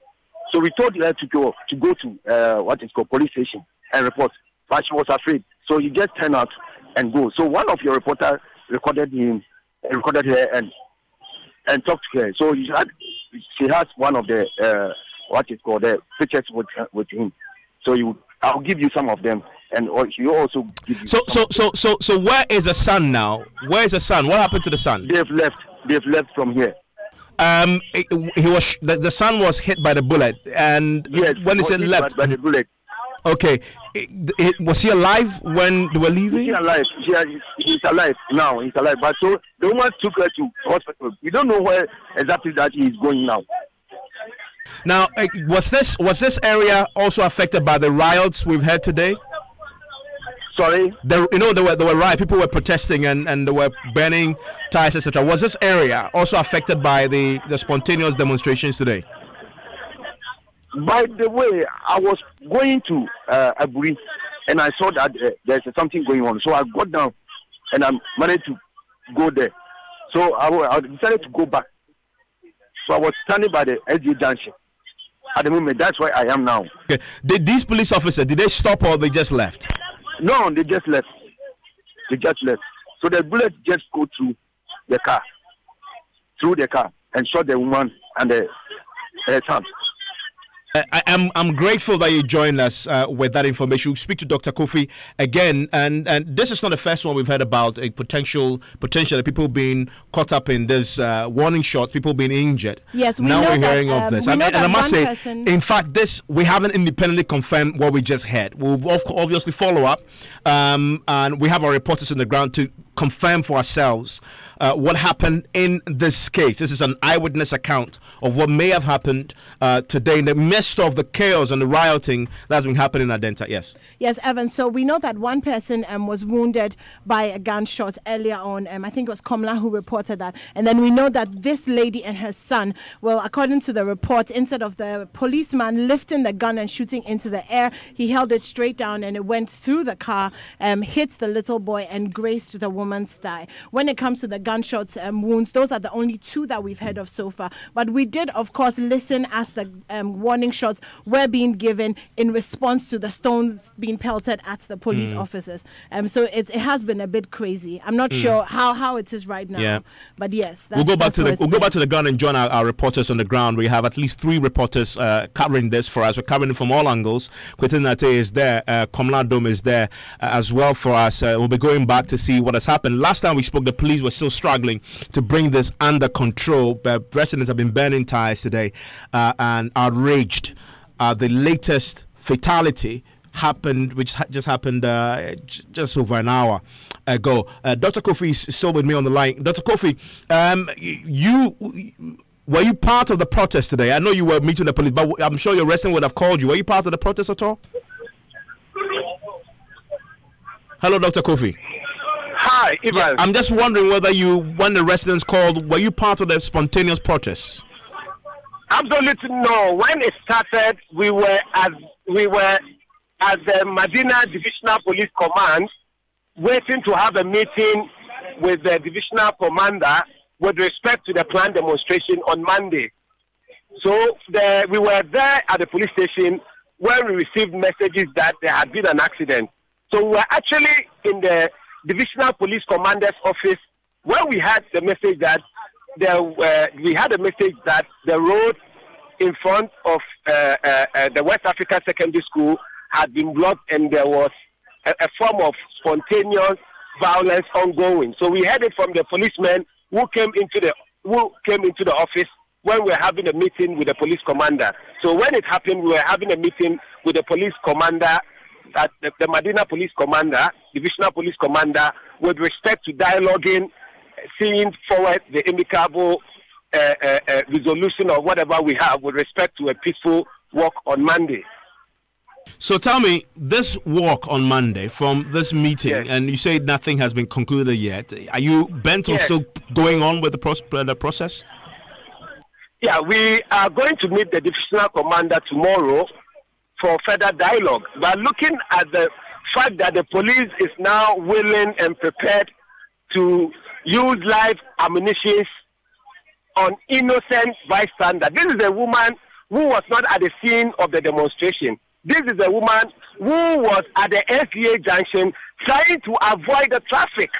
Speaker 12: So we told her to go to what is called police station and report, but she was afraid. So he just turned out and go. So one of your reporters recorded her and talked to her. So she has one of the what is called the pictures with him. So I'll give you some of them, and he also give you.
Speaker 1: So where is the son now? Where is the son? What happened to the son?
Speaker 12: They've left from here.
Speaker 1: The son was hit by the bullet, and
Speaker 12: yes,
Speaker 1: when he said left
Speaker 12: by the bullet.
Speaker 1: Okay, was he alive when they were leaving?
Speaker 12: He's alive. He's alive now. He's alive. But so the woman took her to hospital. We don't know where exactly that he is going now.
Speaker 1: Now, was this area also affected by the riots we've had today?
Speaker 12: Sorry?
Speaker 1: There were riots. People were protesting and they were burning tires, etc. Was this area also affected by the spontaneous demonstrations today?
Speaker 12: By the way, I was going to Aburi and I saw that there's something going on. So I got down and I managed to go there. So I decided to go back. So I was standing by the SDA junction. At the moment, that's where I am now.
Speaker 1: Okay. Did these police officers, did they stop or they just left?
Speaker 12: No, they just left. So the bullets just go through the car, and shot the woman and her son.
Speaker 1: I'm grateful that you joined us with that information. We'll speak to Dr. Kofi again, and this is not the first one we've heard about a potentially people being caught up in this warning shots, people being injured.
Speaker 3: Yes,
Speaker 1: now we're hearing of this. And I must say, in fact, we haven't independently confirmed what we just heard. We'll obviously follow up, and we have our reporters on the ground to confirm for ourselves what happened in this case. This is an eyewitness account of what may have happened today in the midst of the chaos and the rioting that's been happening in Adentan. Yes,
Speaker 3: Evan. So we know that one person was wounded by a gunshot earlier on. I think it was Komla who reported that. And then we know that this lady and her son, well, according to the report, instead of the policeman lifting the gun and shooting into the air, he held it straight down and it went through the car, hit the little boy and grazed the woman's thigh. When it comes to the gunshots wounds, those are the only two that we've heard of so far. But we did, of course, listen as the warning shots were being given in response to the stones being pelted at the police officers. So it has been a bit crazy. I'm not sure how it is right now. Yeah. But yes,
Speaker 1: we'll go back to the ground and join our reporters on the ground. We have at least 3 reporters covering this for us. We're covering it from all angles. Quentin Nate is there. Komla Dome is there as well for us. We'll be going back to see what has happened. Last time we spoke, the police were still struggling to bring this under control. Residents have been burning tires today and outraged. The latest fatality happened, which just happened just over an hour ago. Dr. Kofi is still with me on the line. Dr. Kofi, were you part of the protest today? I know you were meeting the police, but I'm sure your resident would have called you. Were you part of the protest at all? Hello, Dr. Kofi.
Speaker 13: Hi, Ivan.
Speaker 1: Yeah, I'm just wondering whether when the residents called, were you part of the spontaneous protests?
Speaker 13: Absolutely no. When it started, we were at the Madina Divisional Police Command, waiting to have a meeting with the divisional commander with respect to the planned demonstration on Monday. So we were there at the police station where we received messages that there had been an accident. So we were actually in the Divisional Police Commander's office where we had the message that the road in front of the West African Secondary School had been blocked and there was a form of spontaneous violence ongoing. So we heard it from the policemen who came into the office when we were having a meeting with the police commander. So when it happened, we were having a meeting with the police commander, at the Madina Police Commander, Divisional Police Commander, with respect to dialoguing, seeing forward the amicable resolution of whatever we have with respect to a peaceful walk on Monday.
Speaker 1: So tell me, this walk on Monday from this meeting, yes, and you say nothing has been concluded yet. Are you bent on still going on with the process?
Speaker 13: Yeah, we are going to meet the divisional commander tomorrow for further dialogue. But looking at the fact that the police is now willing and prepared to use live ammunition on innocent bystander. This is a woman who was not at the scene of the demonstration. This is a woman who was at the SDA junction trying to avoid the traffic.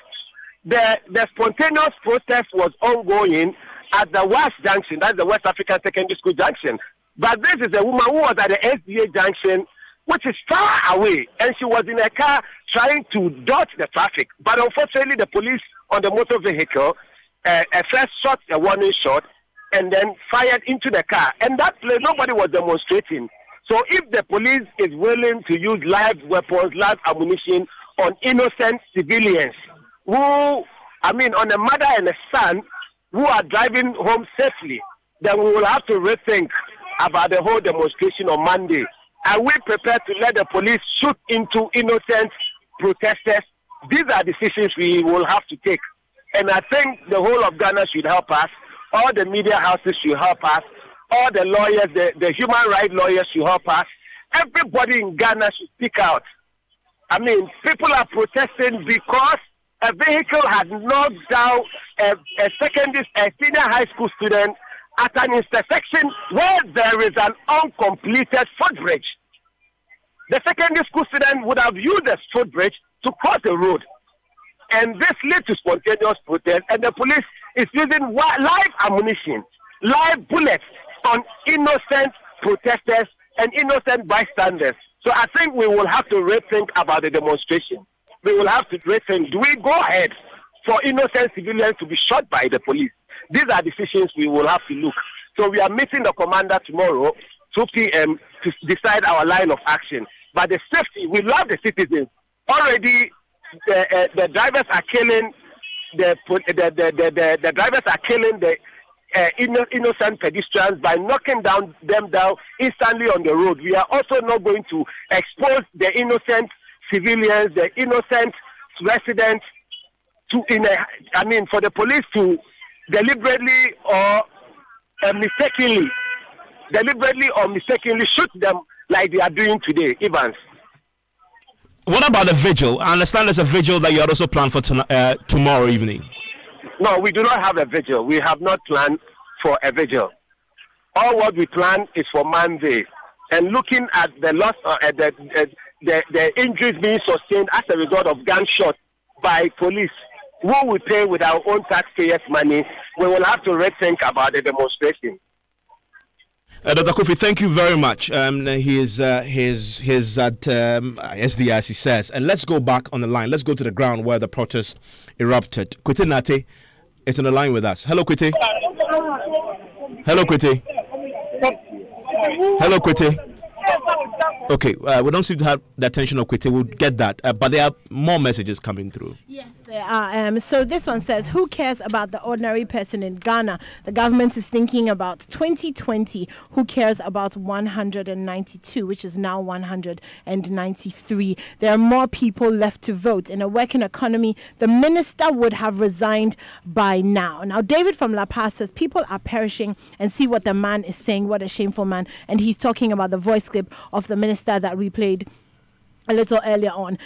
Speaker 13: The spontaneous protest was ongoing at the West Junction, that's the West African Secondary School Junction. But this is a woman who was at the SDA junction, which is far away, and she was in a car trying to dodge the traffic. But unfortunately, the police on the motor vehicle first shot a warning shot and then fired into the car. And that place, nobody was demonstrating. So if the police is willing to use live weapons, live ammunition on innocent civilians, on a mother and a son who are driving home safely, then we will have to rethink about the whole demonstration on Monday? Are we prepared to let the police shoot into innocent protesters? These are decisions we will have to take. And I think the whole of Ghana should help us. All the media houses should help us. All the lawyers, the human rights lawyers should help us. Everybody in Ghana should speak out. I mean, people are protesting because a vehicle has knocked down a senior high school student at an intersection where there is an uncompleted footbridge. The secondary school student would have used the footbridge to cross the road. And this leads to spontaneous protest, and the police is using live ammunition, live bullets on innocent protesters and innocent bystanders. So I think we will have to rethink about the demonstration. We will have to rethink, do we go ahead for innocent civilians to be shot by the police? These are decisions we will have to look. So we are meeting the commander tomorrow, 2 p.m., to decide our line of action. But the safety, we love the citizens. Already, the drivers are killing the drivers are killing the innocent pedestrians by knocking them down instantly on the road. We are also not going to expose the innocent civilians, the innocent residents for the police to deliberately or mistakenly shoot them like they are doing today, Evans.
Speaker 1: What about the vigil? I understand there's a vigil that you had also planned for tomorrow evening.
Speaker 13: No, we do not have a vigil. We have not planned for a vigil. All what we plan is for Monday. And looking at the loss, the injuries being sustained as a result of gunshots by police, who we pay with our own taxpayers' money, we will have to rethink about the demonstration.
Speaker 1: Dr. Kofi, thank you very much. He is at SD, as he says. And let's go back on the line. Let's go to the ground where the protest erupted. Kwete Nate is on the line with us. Hello, Kwete. Hello, Kwete. Hello, Kwete. Okay, we don't seem to have the attention of Kwete. We'll get that. But there are more messages coming through.
Speaker 3: Yes, there are. So this one says, who cares about the ordinary person in Ghana? The government is thinking about 2020. Who cares about 192, which is now 193? There are more people left to vote. In a working economy, the minister would have resigned by now. Now, David from La Paz says, people are perishing, and see what the man is saying. What a shameful man. And he's talking about the voice clip of the minister that we played a little earlier on.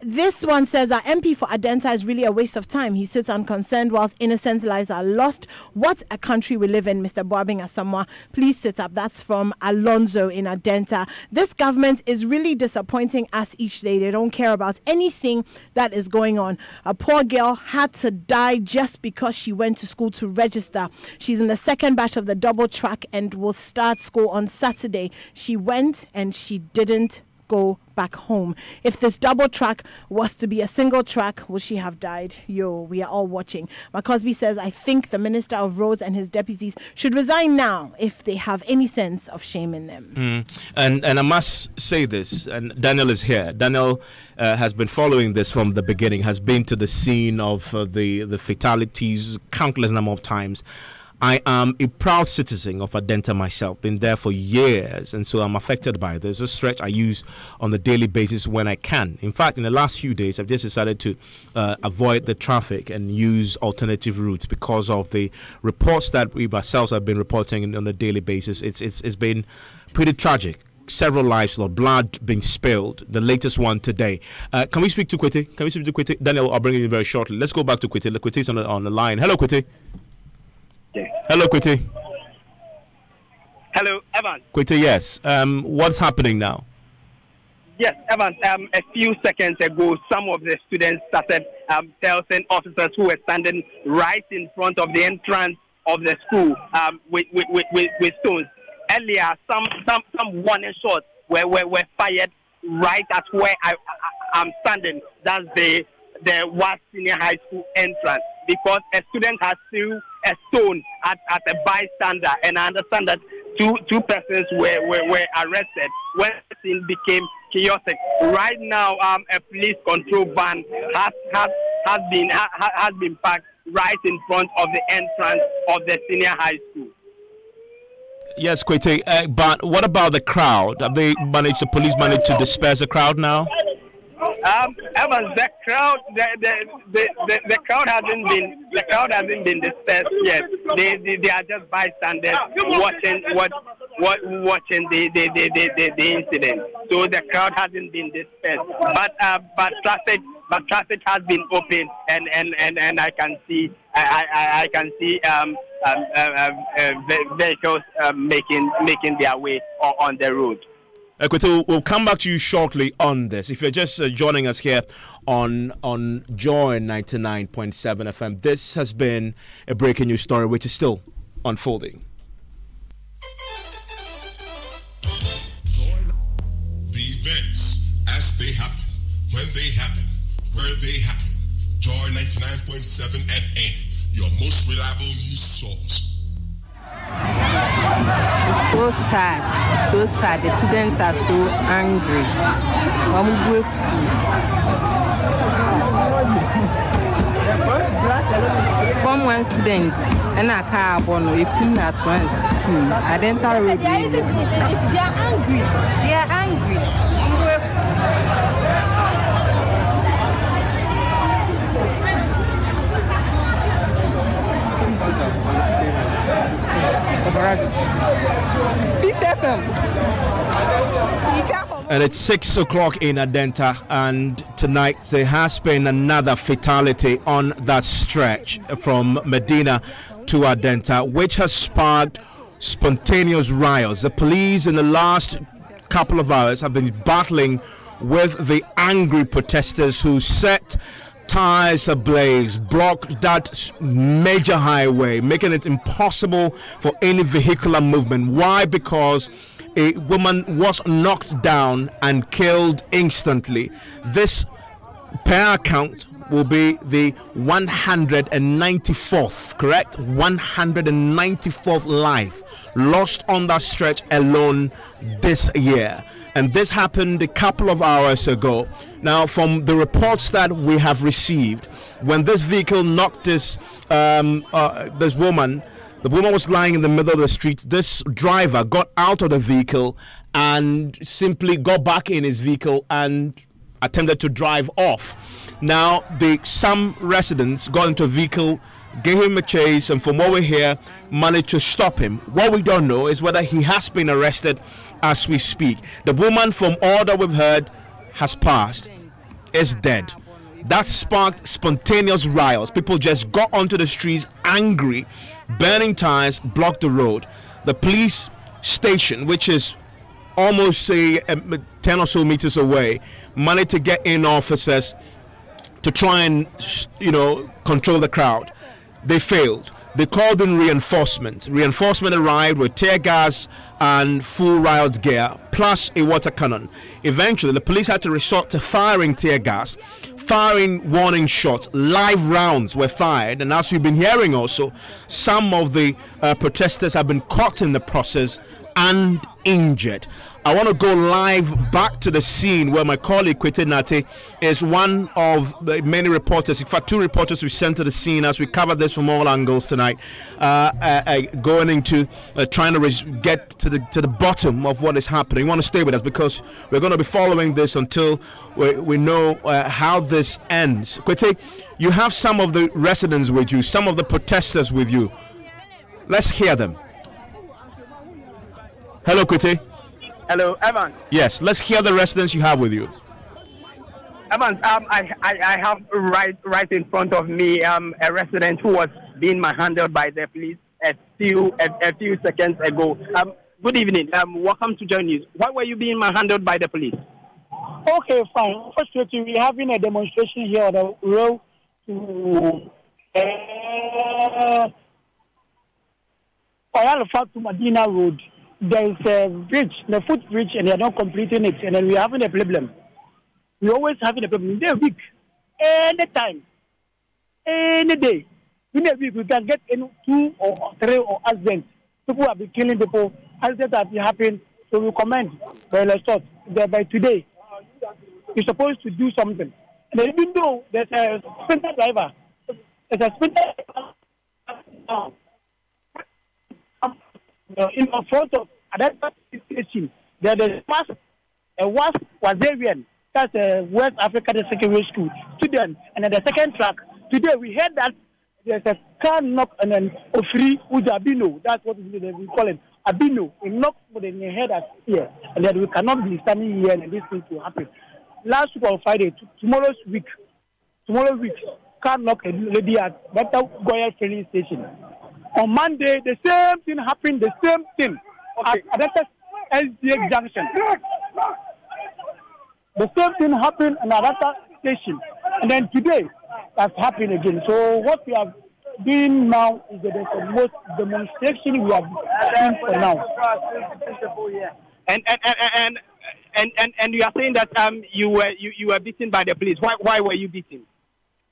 Speaker 3: This one says our MP for Adentan is really a waste of time. He sits unconcerned whilst innocent lives are lost. What a country we live in, Mr. Boabing Asamoah. Please sit up. That's from Alonzo in Adentan. This government is really disappointing us each day. They don't care about anything that is going on. A poor girl had to die just because she went to school to register. She's in the second batch of the double track and will start school on Saturday. She went and she didn't go back home. If this double track was to be a single track, would she have died? We are all watching. Cosby says, I think the Minister of Roads and his deputies should resign now if they have any sense of shame in them.
Speaker 1: And I must say this, and Daniel is here. Daniel has been following this from the beginning, has been to the scene of the fatalities countless number of times. I am a proud citizen of Adentan myself, been there for years, and so I'm affected by this. It's a stretch I use on a daily basis when I can. In fact, in the last few days, I've just decided to avoid the traffic and use alternative routes because of the reports that we ourselves have been reporting on a daily basis. It's been pretty tragic. Several lives lost, blood being spilled. The latest one today. Can we speak to Kwete? Can we speak to Kwete? Daniel, I'll bring you in very shortly. Let's go back to Kwete. Kwete is on the line. Hello, Kwete. Hello, Kwete.
Speaker 9: Hello, Evan.
Speaker 1: Kwete, yes. What's happening now?
Speaker 9: Yes, Evan. A few seconds ago, some of the students started telling officers who were standing right in front of the entrance of the school with stones. Earlier, some warning shots were fired right at where I'm standing. That's the West Senior High School entrance, because a student has threw a stone at a bystander, and I understand that two persons were arrested when the scene became chaotic. Right now, a police control van has been parked right in front of the entrance of the senior high school.
Speaker 1: Yes, Kwete, but what about the crowd? Have they managed, the police managed to disperse the crowd now?
Speaker 9: Evans, the crowd hasn't been dispersed yet. They are just bystanders watching the incident. So the crowd hasn't been dispersed. But traffic has been open, and I can see vehicles making their way on the road.
Speaker 1: Equito, we'll come back to you shortly on this. If you're just joining us here on Joy 99.7 FM, this has been a breaking news story which is still unfolding.
Speaker 8: The events as they happen, when they happen, where they happen. Joy 99.7 FM, your most reliable news source.
Speaker 14: It's so sad. It's so sad. The students are so angry. From one student and a car bono, you couldn't at once. Adentan Road. They are angry. They are angry.
Speaker 1: And it's 6 o'clock in Adentan, and tonight there has been another fatality on that stretch from Madina to Adentan, which has sparked spontaneous riots. The police in the last couple of hours have been battling with the angry protesters who set tires ablaze, blocked that major highway, making it impossible for any vehicular movement. Why? Because a woman was knocked down and killed instantly. This, per account, will be the 194th, correct? 194th life lost on that stretch alone this year. And this happened a couple of hours ago. Now, from the reports that we have received, when this vehicle knocked this woman, the woman was lying in the middle of the street. This driver got out of the vehicle and simply got back in his vehicle and attempted to drive off. Now, some residents got into a vehicle, gave him a chase, and from what we hear, managed to stop him. What we don't know is whether he has been arrested as we speak. The woman, from all that we've heard, has passed, is dead. That sparked spontaneous riots. People just got onto the streets angry, burning tires, blocked the road. The police station, which is almost 10 or so meters away, managed to get in officers to try and control the crowd. They failed. They called in reinforcement. Reinforcement arrived with tear gas and full riot gear, plus a water cannon. Eventually, the police had to resort to firing tear gas, firing warning shots. Live rounds were fired, and as you've been hearing also, some of the protesters have been caught in the process and injured. I want to go live back to the scene where my colleague Kwete Nate is one of the many reporters, in fact 2 reporters we sent to the scene as we cover this from all angles tonight, going into trying to get to the bottom of what is happening. You want to stay with us because we're going to be following this until we know how this ends. Kwete, you have some of the residents with you, some of the protesters with you. Let's hear them. Hello, Kwete.
Speaker 9: Hello, Evans.
Speaker 1: Yes, let's hear the residents you have with you.
Speaker 9: Evans, I have right in front of me a resident who was being manhandled by the police a few seconds ago. Good evening. Welcome to Joy News. Why were you being manhandled by the police?
Speaker 5: Okay, fine. Firstly, we're having a demonstration here on the road to Madina Road. There is a bridge, the footbridge, and they are not completing it, and then we're having a problem. We're always having a problem. They're weak. Anytime, any day. In a week, we can get 2 or 3 or accidents. People have been killing people. Accidents have been happening. So we commend by today. We're supposed to do something. And even though there's a sprinter driver, in front of Adentan station. There's a Wazarian, that's a West African Secondary School student. And then the second track, today we heard that there's a car knock and then Ofri Ujabino, that's what we call it, Abino. It knocked in the head at here. And then we cannot be standing here and this thing to happen. Last week on Friday, tomorrow week, car knock a lady at Dr. Goya filling station. On Monday, the same thing happened, at Adenta SDA junction. The same thing happened in Adenta station. And then today, that's happened again. So what we are doing now is that there's the most demonstration we are doing for now.
Speaker 9: And you are saying that you were beaten by the police. Why were you beaten?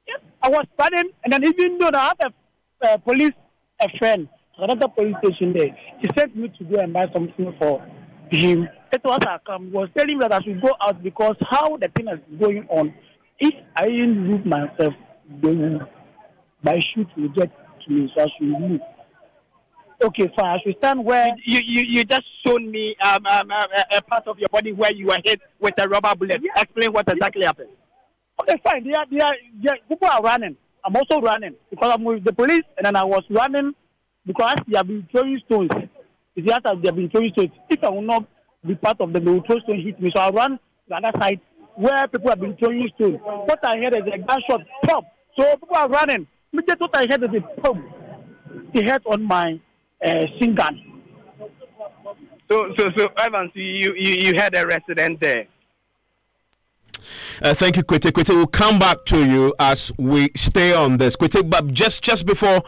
Speaker 5: Yes, I was running, and then even though I had a friend, another police station there, he sent me to go and buy something for him. It was was telling me that I should go out because how the thing is going on, if I didn't move myself, my shoot will get to me, so I should move. Okay, fine. I should stand where
Speaker 9: you just shown me a part of your body where you were hit with a rubber bullet. Yeah. Explain what exactly happened.
Speaker 5: Okay, fine. People are running. I'm also running because I'm with the police, and then I was running because they have been throwing stones. It's just that they have been throwing stones. If I will not be part of them, they will throw stones hit me. So I run to the other side where people have been throwing stones. What I heard is a gunshot pop. So people are running. Just what I heard is a pop. He hit on my shin gun.
Speaker 9: So Evans, you had a resident there.
Speaker 1: Thank you, Kwete. Kwete, we'll come back to you as we stay on this. Kwete, but just before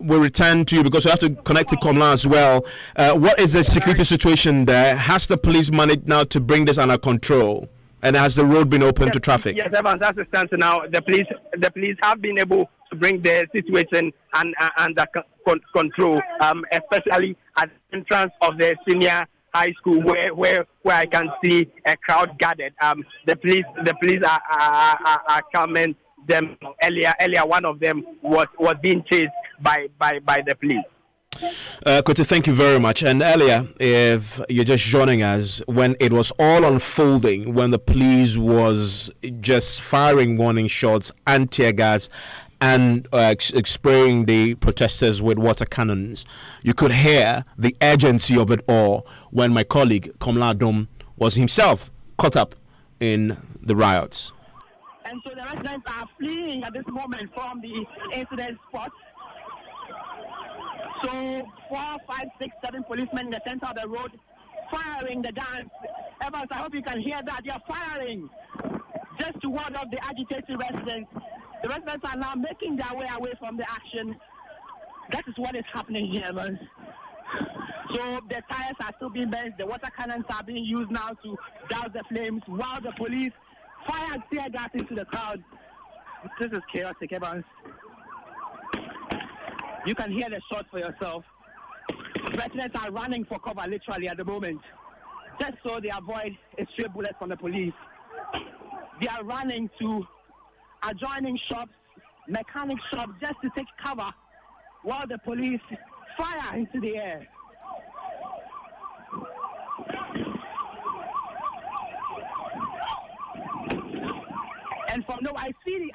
Speaker 1: we return to you, because we have to connect to Komla as well, what is the security situation there? Has the police managed now to bring this under control? And has the road been open to traffic?
Speaker 9: Yes, Evans, that's the stance now. The police have been able to bring the situation under control, especially at the entrance of the senior high school where I can see a crowd gathered. The police are calming them. Earlier one of them was being chased by the police.
Speaker 1: Kwete, thank you very much. And earlier, if you're just joining us, when it was all unfolding, when the police was just firing warning shots and tear gas and spraying the protesters with water cannons, you could hear the urgency of it all when my colleague Komla Adom was himself caught up in the riots.
Speaker 2: And so the residents are fleeing at this moment from the incident spot. So 4, 5, 6, 7 policemen in the center of the road firing the guns. Evans, I hope you can hear that. They are firing just to ward off the agitated residents. The residents are now making their way away from the action. That is what is happening here, Evans. So the tires are still being bent. The water cannons are being used now to douse the flames while the police fire tear gas into the crowd. This is chaotic, Evans. You can hear the shots for yourself. Residents are running for cover literally at the moment, just so they avoid a stray bullet from the police. They are running to adjoining shops, mechanic shops, just to take cover while the police fire into the air. And from nowhere, I see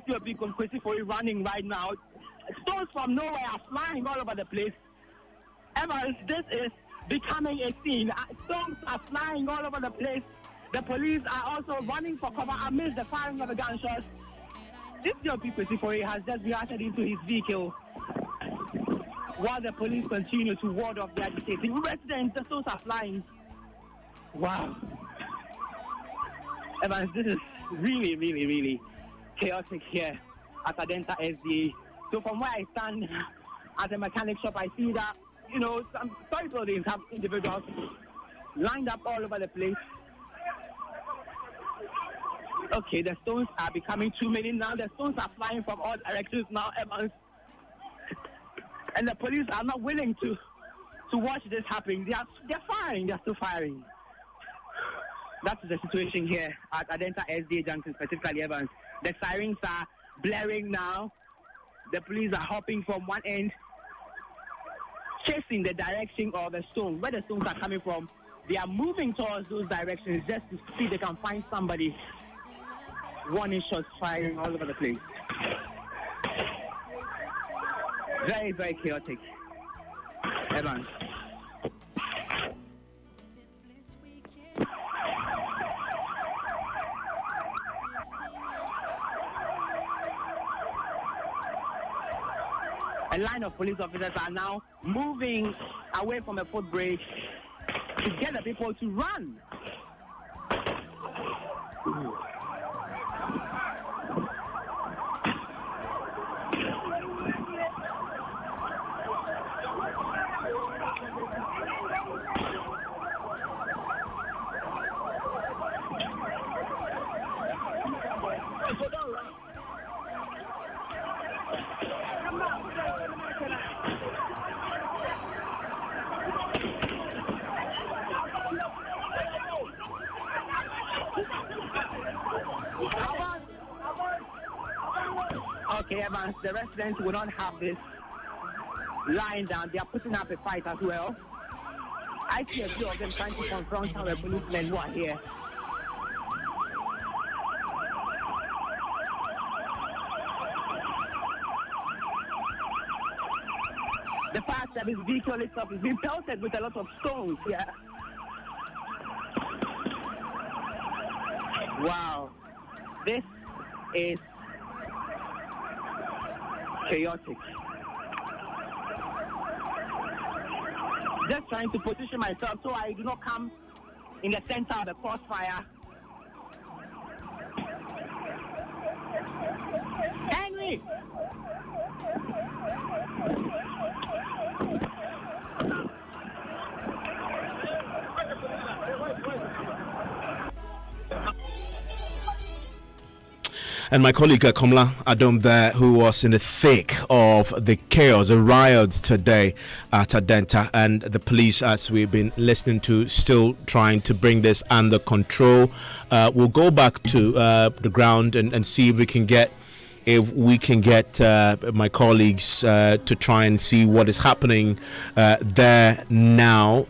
Speaker 2: this big conspiracy for you running right now. Stones from nowhere are flying all over the place. Evans, this is becoming a scene. Stones are flying all over the place. The police are also running for cover amidst the firing of the gunshots. This P24 has just been ushered into his vehicle while the police continue to ward off the agitating residents. The stones are flying. Wow. Evans, this is really, really, really chaotic here at Adenta SDA. So from where I stand at the mechanic shop, I see that, some toy buildings have individuals lined up all over the place. Okay, the stones are becoming too many now. The stones are flying from all directions now, Evans. And the police are not willing to watch this happening. They're firing. They're still firing. That's the situation here at Adenta SDA Junction, specifically, Evans. The sirens are blaring now. The police are hopping from one end chasing the direction of the stone, where the stones are coming from. They are moving towards those directions just to see if they can find somebody. Warning shots firing all over the place. Very, very chaotic. Evans. A line of police officers are now moving away from a footbridge to get the people to run. Okay, Evans, the residents will not have this lying down. They are putting up a fight as well. I see a few of them trying to confront some of the policemen who are here. The fire service vehicle itself is being pelted with a lot of stones here. Wow. This is chaotic. Just trying to position myself so I do not come in the center of the crossfire. Henry!
Speaker 1: And my colleague Kamla Adom there, who was in the thick of the chaos, the riots today at Adentan, and the police, as we've been listening to, still trying to bring this under control. We'll go back to the ground and see if we can get my colleagues to try and see what is happening there now.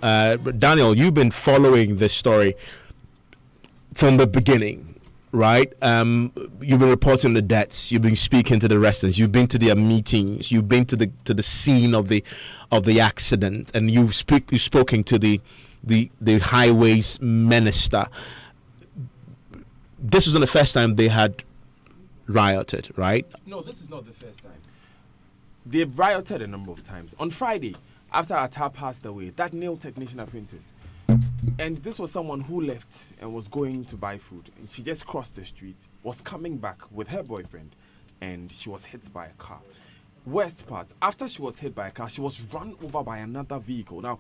Speaker 1: Daniel, you've been following this story from the beginning. Right, you've been reporting the deaths. You've been speaking to the residents. You've been to their meetings. You've been to the scene of the accident, and you've spoken to the highways minister. This wasn't the first time they had rioted, right?
Speaker 11: No, this is not the first time. They've rioted a number of times. On Friday, after Atta passed away, that nail technician apprentice. And this was someone who left and was going to buy food. And she just crossed the street, was coming back with her boyfriend, and she was hit by a car. Worst part, after she was hit by a car, she was run over by another vehicle. Now,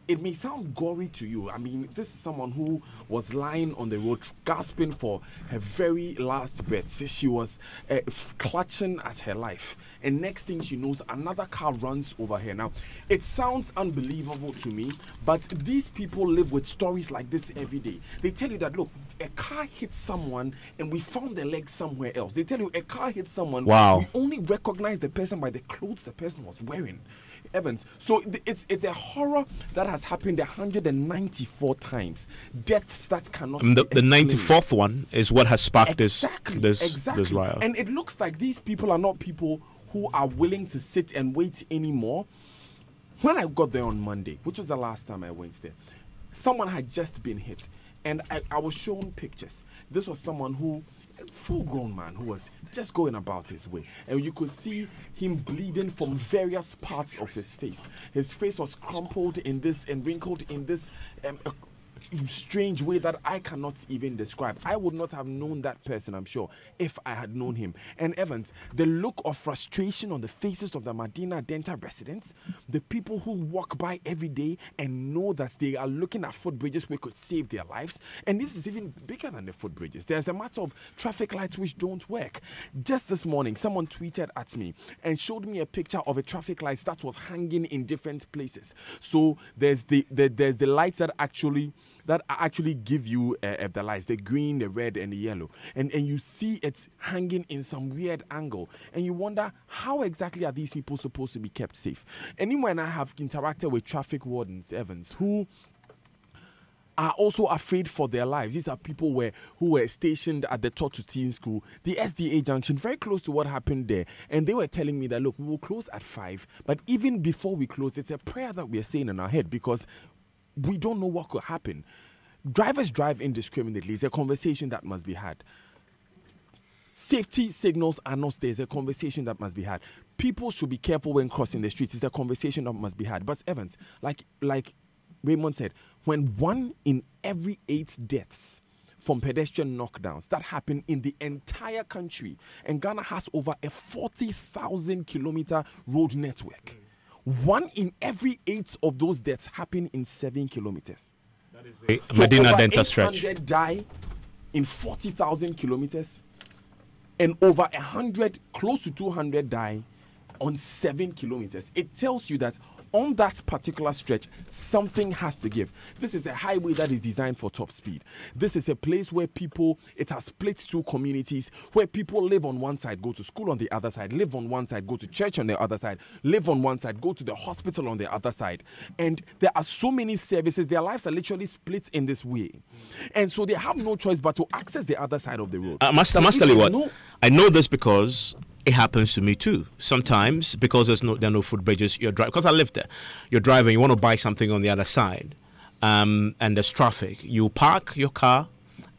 Speaker 11: it may sound gory to you. I mean, this is someone who was lying on the road, gasping for her very last breath. She was clutching at her life. And next thing she knows, another car runs over her. Now, it sounds unbelievable to me, but these people live with stories like this every day. They tell you that, look, a car hit someone and we found the leg somewhere else. They tell you a car hit someone.
Speaker 1: Wow.
Speaker 11: We only recognize the person by the clothes the person was wearing. Evans. So it's a horror that has happened 194 times. Deaths that cannot be
Speaker 1: the 94th one is what has sparked this
Speaker 11: exactly.
Speaker 1: riot.
Speaker 11: And it looks like these people are not people who are willing to sit and wait anymore. When I got there on Monday, which was the last time I went there, someone had just been hit. And I was shown pictures. This was someone who, full-grown man who was just going about his way, and you could see him bleeding from various parts of his face. His face was crumpled in this and wrinkled in this strange way that I cannot even describe. I would not have known that person, I'm sure, if I had known him. And Evans, the look of frustration on the faces of the Madina Adentan residents, the people who walk by every day and know that they are looking at footbridges which could save their lives. And this is even bigger than the footbridges. There's a matter of traffic lights which don't work. Just this morning, someone tweeted at me and showed me a picture of a traffic light that was hanging in different places. So there's the lights that actually that actually give you the lights, the green, the red, and the yellow. And you see it's hanging in some weird angle. And you wonder, how exactly are these people supposed to be kept safe? And when I have interacted with traffic wardens, Evans, who are also afraid for their lives. These are people who were stationed at the Totu Teen School, the SDA junction, very close to what happened there. And they were telling me that, look, we will close at 5, but even before we close, it's a prayer that we are saying in our head because we don't know what could happen. Drivers drive indiscriminately. It's a conversation that must be had. Safety signals are not there. It's a conversation that must be had. People should be careful when crossing the streets. It's a conversation that must be had. But Evans, like Raymond said, when 1 in every 8 deaths from pedestrian knockdowns that happen in the entire country, and Ghana has over a 40,000 kilometer road network, 1 in every 8 of those deaths happen in 7 kilometers.
Speaker 1: That is a Madina Adentan stretch.
Speaker 11: 800 die in 40,000 kilometers, and over 100, close to 200 die on 7 kilometers. It tells you that on that particular stretch, something has to give. This is a highway that is designed for top speed. This is a place where it has split 2 communities, where people live on one side, go to school on the other side, live on one side, go to church on the other side, live on one side, go to the hospital on the other side. And there are so many services, their lives are literally split in this way. And so they have no choice but to access the other side of the road.
Speaker 1: I must tell you what, I know this because it happens to me too. Sometimes, because there are no footbridges, you're driving. Because I live there, you're driving. You want to buy something on the other side, and there's traffic. You park your car,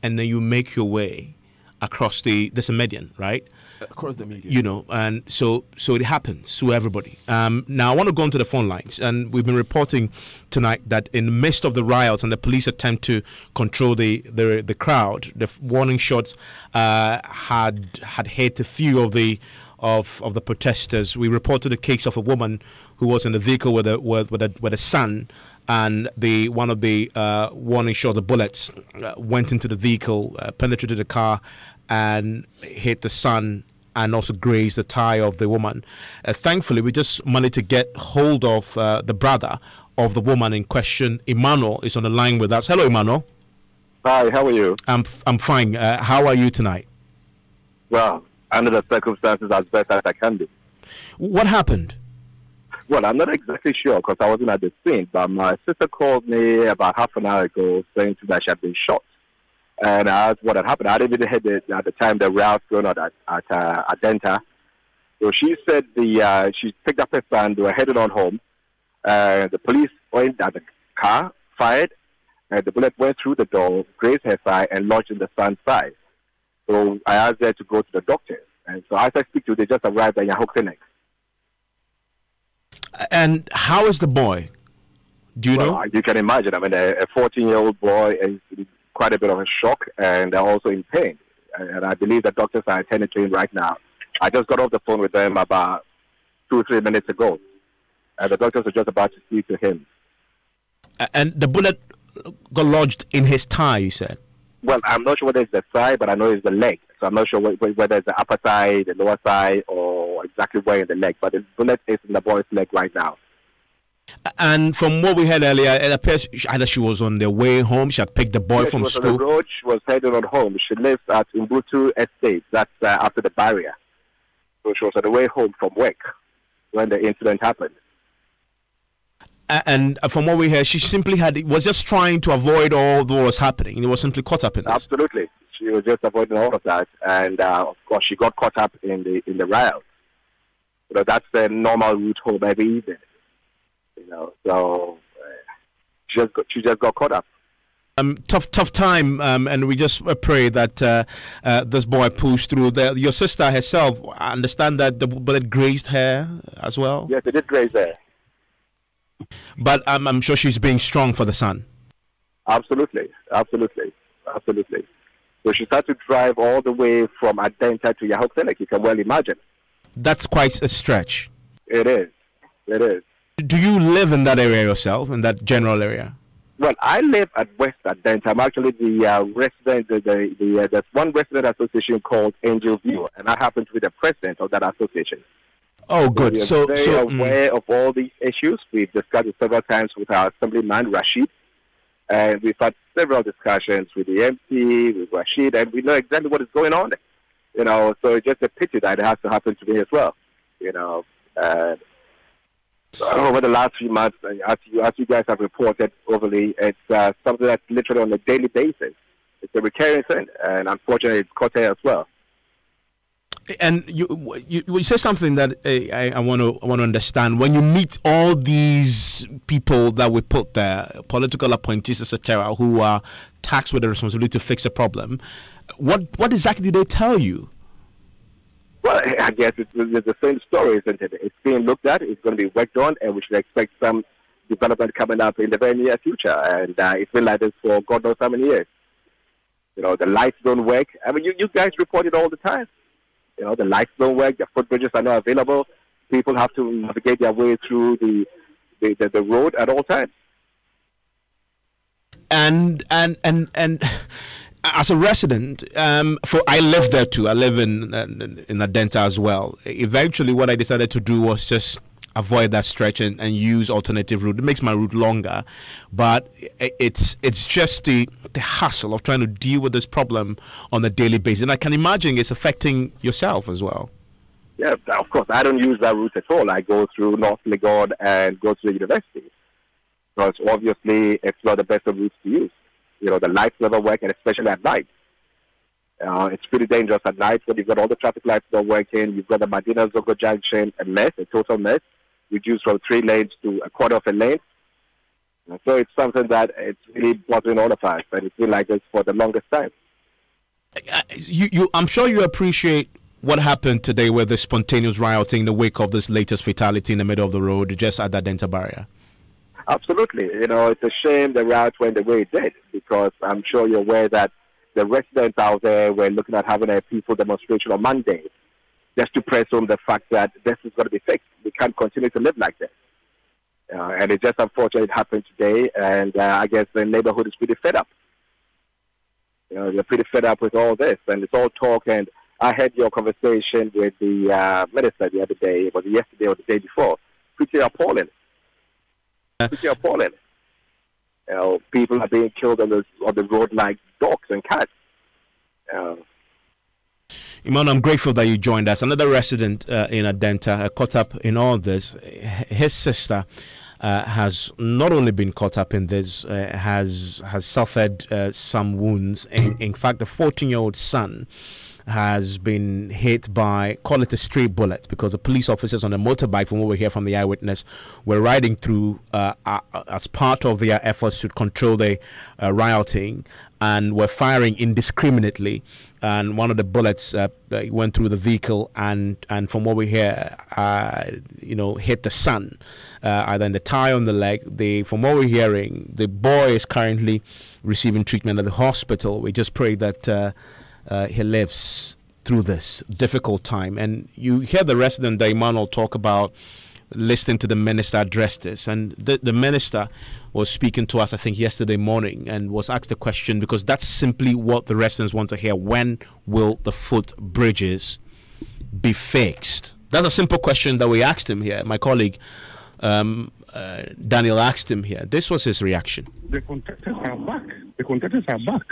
Speaker 1: and then you make your way across there's a median, right?
Speaker 11: Across the median.
Speaker 1: You know, and so it happens to everybody. Now I want to go into the phone lines, and we've been reporting tonight that in the midst of the riots and the police attempt to control the crowd, the warning shots had hit a few of the protesters. We reported the case of a woman who was in the vehicle with a son, and one of the warning shots, the bullets, went into the vehicle, penetrated the car, and hit the son, and also grazed the tire of the woman. Thankfully, we just managed to get hold of the brother of the woman in question. Emmanuel is on the line with us. Hello, Emmanuel.
Speaker 15: Hi, how are you?
Speaker 1: I'm fine. How are you tonight?
Speaker 15: Well, under the circumstances, as best as I can be.
Speaker 1: What happened?
Speaker 15: Well, I'm not exactly sure because I wasn't at the scene, but my sister called me about half an hour ago saying that she had been shot. And I asked what had happened. I didn't even hear at the time the riots going on at Adentan. So she said she picked up her son, they were headed on home. The police went at the car, fired, and the bullet went through the door, grazed her thigh, and lodged in the son's thigh. So I asked her to go to the doctor. And so as I speak to you, they just arrived at Yahoo Clinic.
Speaker 1: And how is the boy? Do you know?
Speaker 15: You can imagine. I mean, a 14-year-old boy is quite a bit of a shock, and they're also in pain. And I believe the doctors are attending to him right now. I just got off the phone with them about 2 or 3 minutes ago. And the doctors are just about to speak to him.
Speaker 1: And the bullet got lodged in his thigh, you said?
Speaker 15: Well, I'm not sure whether it's the thigh, but I know it's the leg. So I'm not sure whether it's the upper side, the lower side, or exactly where in the leg. But the bullet is in the boy's leg right now.
Speaker 1: And from what we heard earlier, it appears either she was on the way home, she had picked the boy from school.
Speaker 15: She was on the road, she was headed on home. She lives at Umbutu Estate, that's after the barrier. So she was on the way home from work when the incident happened.
Speaker 1: And from what we heard, she simply was just trying to avoid all that was happening. It was simply caught up in this.
Speaker 15: Absolutely. She was just avoiding all of that. And, of course, she got caught up in the riot. You know, that's the normal route home every evening. You know, so she just got caught up.
Speaker 1: Tough time, and we just pray that this boy pulls through. Your sister herself, I understand that the bullet grazed her as well?
Speaker 15: Yes, it did graze her.
Speaker 1: But I'm sure she's being strong for the son.
Speaker 15: Absolutely. So she had to drive all the way from Adentan to Yahoo Clinic. You can well imagine.
Speaker 1: That's quite a stretch.
Speaker 15: It is.
Speaker 1: Do you live in that area yourself, in that general area?
Speaker 15: Well, I live at West Adentan. I'm actually the resident. There's one resident association called Angel View, and I happen to be the president of that association.
Speaker 1: Oh, good.
Speaker 15: So we're very aware of all these issues. We've discussed it several times with our assemblyman, Rashid. And we've had several discussions with the MC, with Rashid, and we know exactly what is going on. So it's just a pity that it has to happen to me as well. Over the last few months, as you guys have reported overly, it's something that's literally on a daily basis. It's a recurring thing, and unfortunately, it's caught here as well.
Speaker 1: And you say something that I want to understand. When you meet all these people that we put there, political appointees, etc., who are tasked with the responsibility to fix a problem, what exactly do they tell you?
Speaker 15: Well, I guess it's the same story, isn't it? It's being looked at, it's going to be worked on, and we should expect some development coming up in the very near future. And it's been like this for God knows how many years. The lights don't work. I mean, you guys report it all the time. The lights don't work, the footbridges are not available. People have to navigate their way through the road at all times.
Speaker 1: And as a resident, I live there too. I live in Adentan as well. Eventually, what I decided to do was just avoid that stretch and use alternative route. It makes my route longer, but it's just the hassle of trying to deal with this problem on a daily basis. And I can imagine it's affecting yourself as well.
Speaker 15: Yeah, of course. I don't use that route at all. I go through North Legon and go to the university. Because obviously it's not the best of routes to use. The lights never work, and especially at night. It's pretty dangerous at night when you've got all the traffic lights not working. You've got the Madina Zogo junction, a mess, a total mess, reduced from 3 lanes to a quarter of a lane. So it's something that it's really bothering all of us, and it's been like this for the longest time.
Speaker 1: I'm sure you appreciate what happened today with the spontaneous rioting in the wake of this latest fatality in the middle of the road, just at the Adentan barrier.
Speaker 15: Absolutely. It's a shame the route went the way it did, because I'm sure you're aware that the residents out there were looking at having a peaceful demonstration on Monday, just to press home the fact that this is going to be fixed. We can't continue to live like this. And it's just unfortunate it happened today, and I guess the neighborhood is pretty fed up. They're pretty fed up with all this, and it's all talk. And I had your conversation with the minister the other day, was it yesterday or the day before? Pretty appalling. Pretty appalling. People are being killed on the road like dogs and cats.
Speaker 1: Iman, I'm grateful that you joined us. Another resident in Adentan caught up in all this. His sister has not only been caught up in this, has suffered some wounds. In fact, the 14-year-old son has been hit by, call it a stray bullet, because the police officers on a motorbike, from what we hear from the eyewitness, were riding through as part of their efforts to control the rioting, and were firing indiscriminately, and one of the bullets went through the vehicle and from what we hear hit the son, either in the thigh or on the leg. From what we're hearing, the boy is currently receiving treatment at the hospital. We just pray that he lives through this difficult time. And you hear the resident, Emmanuel, talk about listening to the minister address this, and the minister was speaking to us, I think, yesterday morning, and was asked a question, because that's simply what the residents want to hear. When will the footbridges be fixed? That's a simple question that we asked him here. My colleague Daniel asked him here. This was his reaction.
Speaker 10: The contractors are back. The contractors are back.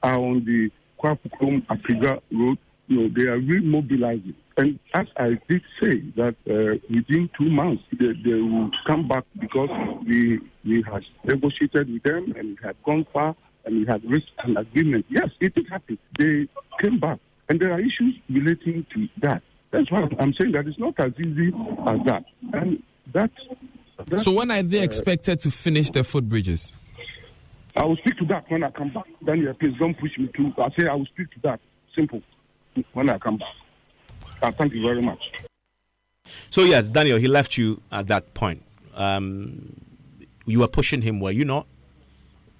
Speaker 10: Are on the Kwapukom Africa Road. They are remobilizing. And as I did say, that within 2 months, they will come back, because we had negotiated with them, and we had gone far, and we had reached an agreement. Yes, it is happy. They came back. And there are issues relating to that. That's why I'm saying that it's not as easy as that. And
Speaker 16: so when are they expected to finish the footbridges?
Speaker 10: I will speak to that when I come back. Daniel, please don't push me to. I say I will speak to that. Simple. When I come back. Thank you very much.
Speaker 1: So yes, Daniel, he left you at that point. You were pushing him, were you not?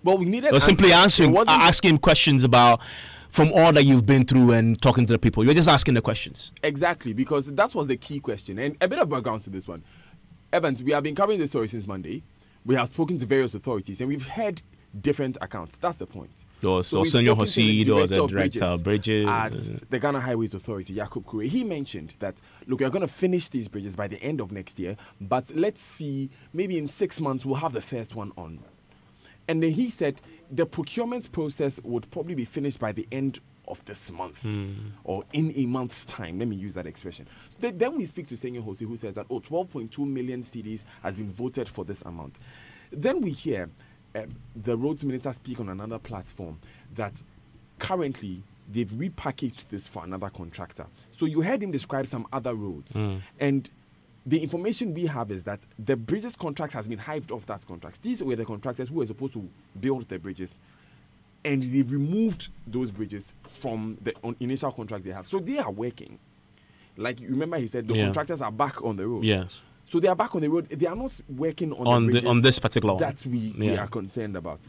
Speaker 11: Well, we needed.
Speaker 1: Simply asking questions about, from all that you've been through and talking to the people. You're just asking the questions.
Speaker 11: Exactly, because that was the key question. And a bit of background to this one. Evans, we have been covering this story since Monday. We have spoken to various authorities, and we've heard different accounts. That's the point.
Speaker 1: So Senor Hosid, or the director of bridges
Speaker 11: at the Ghana Highways Authority, Jacob Kure, he mentioned that, look, we're going to finish these bridges by the end of next year, but let's see, maybe in 6 months we'll have the first one on. And then he said the procurement process would probably be finished by the end of this month or in a month's time. Let me use that expression. So then we speak to Senyo Hosi, who says that 12.2 million cedis has been voted for this amount. Then we hear the roads minister speak on another platform that currently they've repackaged this for another contractor. So you heard him describe some other roads, and the information we have is that the bridges contract has been hived off that contract. These were the contractors who were supposed to build the bridges, and they've removed those bridges from the initial contract they have. So they are working. Like, you remember he said the contractors are back on the road.
Speaker 1: Yes.
Speaker 11: So they are back on the road. They are not working on the bridges
Speaker 1: on this particular one.
Speaker 11: That we are concerned about.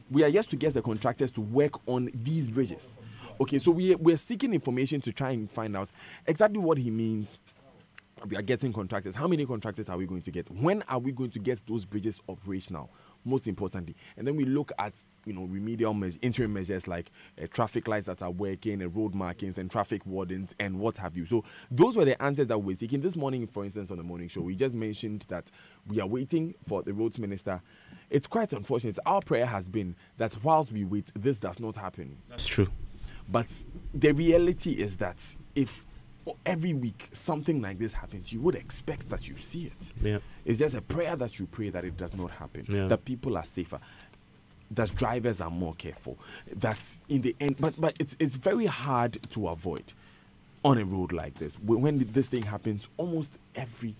Speaker 11: We are yet to get the contractors to work on these bridges. Okay, so we're seeking information to try and find out exactly what he means. We are getting contractors. How many contractors are we going to get? When are we going to get those bridges operational? Most importantly. And then we look at, remedial interim measures like traffic lights that are working, and road markings and traffic wardens and what have you. So those were the answers that we're seeking. This morning, for instance, on the morning show, we just mentioned that we are waiting for the roads minister. It's quite unfortunate. Our prayer has been that whilst we wait, this does not happen.
Speaker 1: That's true.
Speaker 11: But the reality is that if every week something like this happens, you would expect that you see it.
Speaker 1: Yeah.
Speaker 11: It's just a prayer that you pray that it does not happen, that people are safer, that drivers are more careful, that in the end, but it's very hard to avoid on a road like this. When this thing happens almost every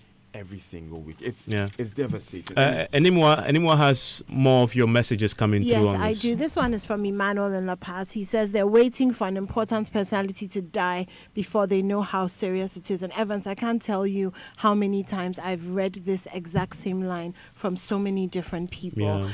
Speaker 11: single week. It's devastating.
Speaker 1: Anyone has more of your messages coming through on this?
Speaker 3: Yes, I do. This one is from Emmanuel in La Paz. He says they're waiting for an important personality to die before they know how serious it is. And Evans, I can't tell you how many times I've read this exact same line from so many different people.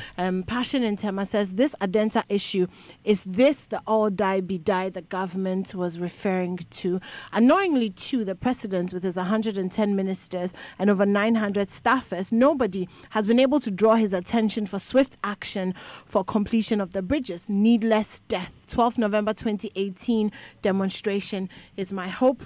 Speaker 3: Passion in Tema says this Adenta issue, is this the all die be die the government was referring to? Annoyingly too, the president with his 110 ministers and over 900 staffers, nobody has been able to draw his attention for swift action for completion of the bridges. Needless death. 12 November 2018 demonstration is my hope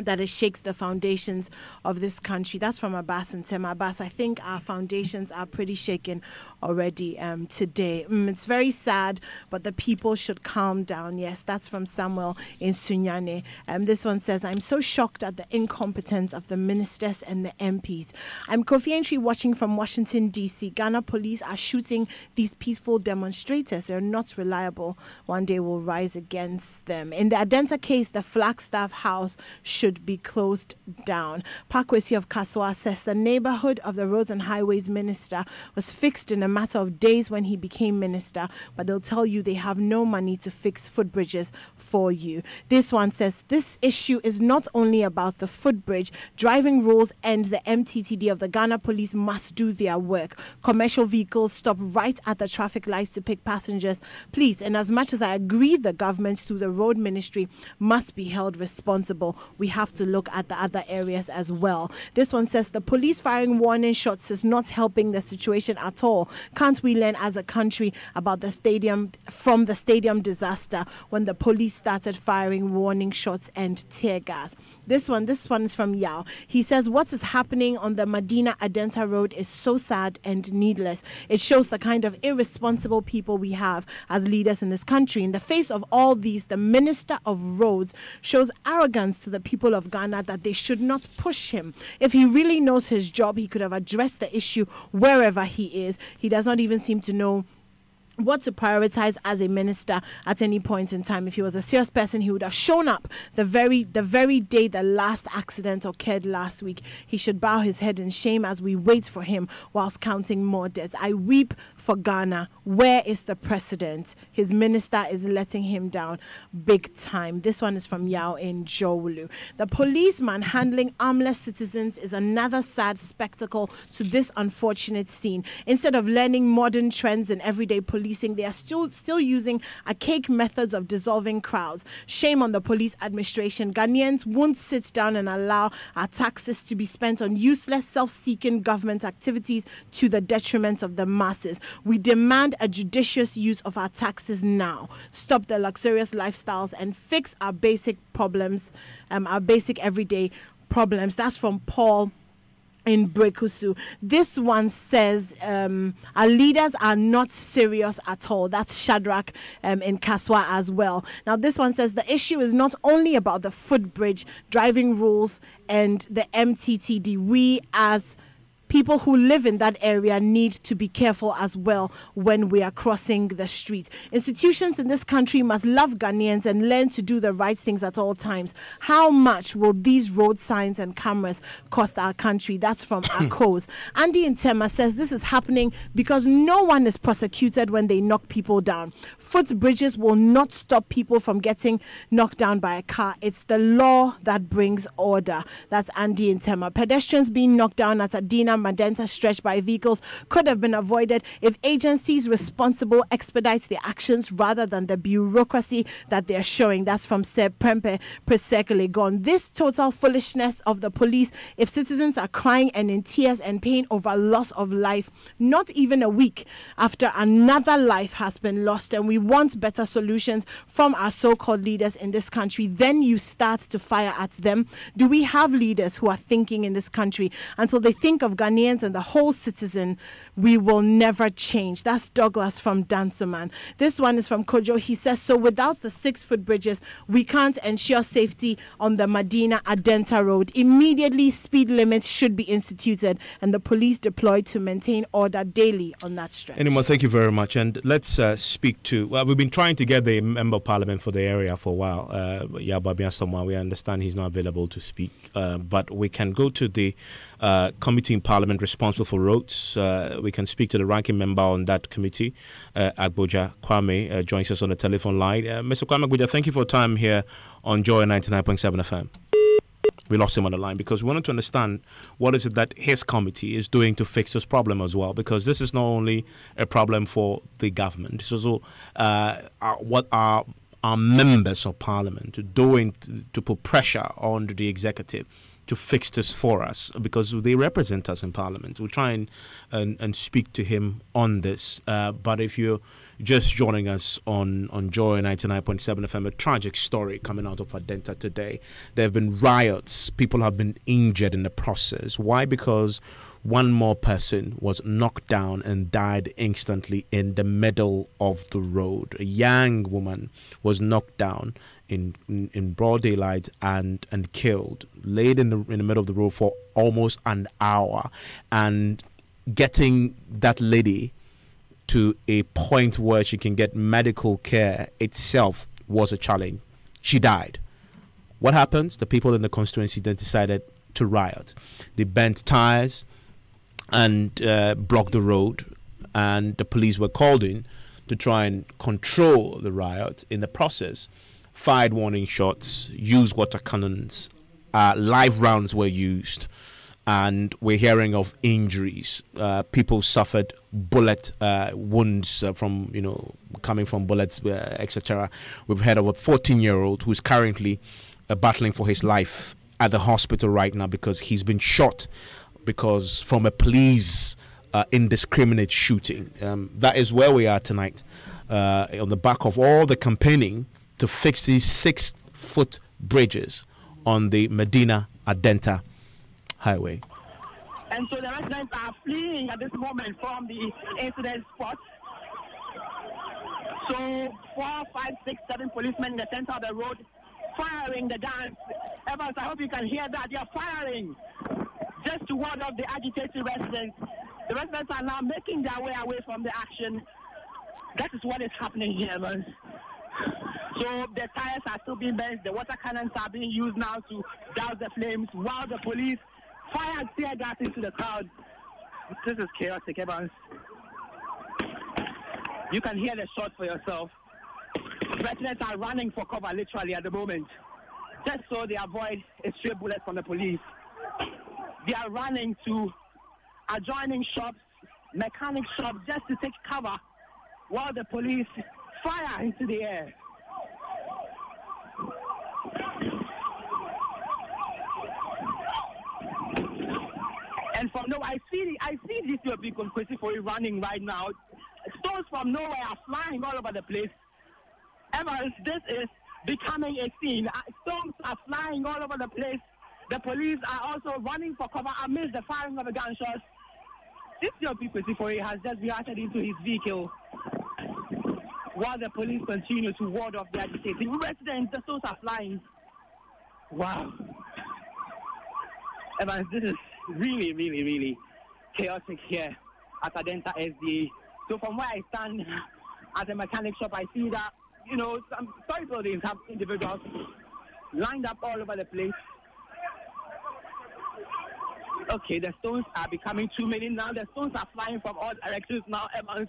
Speaker 3: that it shakes the foundations of this country. That's from Abbas and Tema. Abbas, I think our foundations are pretty shaken already today. It's very sad, but the people should calm down. Yes, that's from Samuel in Sunyane. This one says, I'm so shocked at the incompetence of the ministers and the MPs. I'm Kofi Entry watching from Washington, D.C. Ghana police are shooting these peaceful demonstrators. They're not reliable. One day will rise against them. In the Adenta case, the Flagstaff House should be closed down. Pakwesi of Kaswa says the neighborhood of the Roads and Highways Minister was fixed in a matter of days when he became minister, but they'll tell you they have no money to fix footbridges for you. This one says this issue is not only about the footbridge. Driving rules and the MTTD of the Ghana police must do their work. Commercial vehicles stop right at the traffic lights to pick passengers. Please, and as much as I agree the government through the road ministry must be held responsible, we have to look at the other areas as well. This one says the police firing warning shots is not helping the situation at all. Can't we learn as a country about the stadium from the stadium disaster when the police started firing warning shots and tear gas? This one is from Yao. He says what is happening on the Madina Adentan road is so sad and needless. It shows the kind of irresponsible people we have as leaders in this country. In the face of all these, the Minister of Roads shows arrogance to the people of Ghana that they should not push him. If he really knows his job, he could have addressed the issue wherever he is. He does not even seem to know what to prioritize as a minister at any point in time. If he was a serious person, he would have shown up the very day the last accident occurred last week. He should bow his head in shame as we wait for him whilst counting more deaths. I weep for Ghana. Where is the president? His minister is letting him down big time. This one is from Yao in Jowulu. The policeman handling armless citizens is another sad spectacle to this unfortunate scene. Instead of learning modern trends in everyday policing, they are still using archaic methods of dissolving crowds. Shame on the police administration. Ghanaians won't sit down and allow our taxes to be spent on useless, self-seeking government activities to the detriment of the masses. We demand a judicious use of our taxes now. Stop the luxurious lifestyles and fix our basic problems, our basic everyday problems. That's from Paul in Brekusu. This one says our leaders are not serious at all. That's Shadrach in Kaswa as well. Now this one says the issue is not only about the footbridge, driving rules and the MTTD. We as people who live in that area need to be careful as well when we are crossing the street. Institutions in this country must love Ghanaians and learn to do the right things at all times. How much will these road signs and cameras cost our country? That's from Akos. Andy Ntema says this is happening because no one is prosecuted when they knock people down. Footbridges will not stop people from getting knocked down by a car. It's the law that brings order. That's Andy Ntema. Pedestrians being knocked down at Madina Adentan stretch by vehicles could have been avoided if agencies responsible expedite their actions rather than the bureaucracy that they're showing. That's from Sir Prempe Presekele Gone. This total foolishness of the police, if citizens are crying and in tears and pain over loss of life, not even a week after another life has been lost, and we want better solutions from our so-called leaders in this country, then you start to fire at them. Do we have leaders who are thinking in this country? Until they think of Ghanaians and the whole citizen, we will never change. That's Douglas from Dansoman. This one is from Kojo. He says, so without the 6 footbridges, we can't ensure safety on the Madina Adentan road. Immediately, speed limits should be instituted and the police deployed to maintain order daily on that stretch.
Speaker 1: Anymore, thank you very much. And let's speak to, well, we've been trying to get the member of parliament for the area for a while. Yababia Samoa, we understand he's not available to speak, but we can go to the committee in Parliament responsible for roads. We can speak to the ranking member on that committee, Agboja Kwame, joins us on the telephone line. Mr. Kwame Agboja, thank you for your time here on Joy 99.7 FM. We lost him on the line because we wanted to understand what is it that his committee is doing to fix this problem as well, because this is not only a problem for the government, it's also what our members of Parliament doing to put pressure on the executive to fix this for us, because they represent us in Parliament. We'll try and speak to him on this. But if you're just joining us on Joy 99.7 FM, a tragic story coming out of Adentan today. There have been riots. People have been injured in the process. Why? Because one more person was knocked down and died instantly in the middle of the road. A young woman was knocked down in broad daylight and killed, laid in the middle of the road for almost an hour, and getting that lady to a point where she can get medical care itself was a challenge. She died. What happens? The people in the constituency then decided to riot. They bent tires and blocked the road, and the police were called in to try and control the riot. In the process, fired warning shots, used water cannons, live rounds were used, and we're hearing of injuries. People suffered bullet wounds from, coming from bullets, etc. We've heard of a 14-year-old who's currently battling for his life at the hospital right now because he's been shot because from a police indiscriminate shooting. That is where we are tonight, on the back of all the campaigning to fix these 6-foot bridges on the Madina Adentan highway.
Speaker 9: And so the residents are fleeing at this moment from the incident spot. So 4, 5, 6, 7 policemen in the center of the road firing the guns. Evans, I hope you can hear that. They are firing just to ward off the agitated residents. The residents are now making their way away from the action. That is what is happening here, Evans. So the tires are still being bent. The water cannons are being used now to douse the flames while the police fire tear gas into the crowd. This is chaotic, Evans. You can hear the shots for yourself. Residents are running for cover literally at the moment, just so they avoid a stray bullet from the police. They are running to adjoining shops, mechanic shops, just to take cover while the police fire into the air. And from nowhere, I see these two people running right now. Stones from nowhere are flying all over the place. Evans, this is becoming a scene. Stones are flying all over the place.
Speaker 2: The police are also running for cover amidst the firing of the gunshots. This young people has just been ushered into his vehicle while the police continue to ward off the agitating residents. The stones are flying. Wow. Evans, this is really, really, really chaotic here at Adentan SDA. So from where I stand at a mechanic shop, I see that, some toy buildings have individuals lined up all over the place. Okay, the stones are becoming too many now. The stones are flying from all directions now, Evans.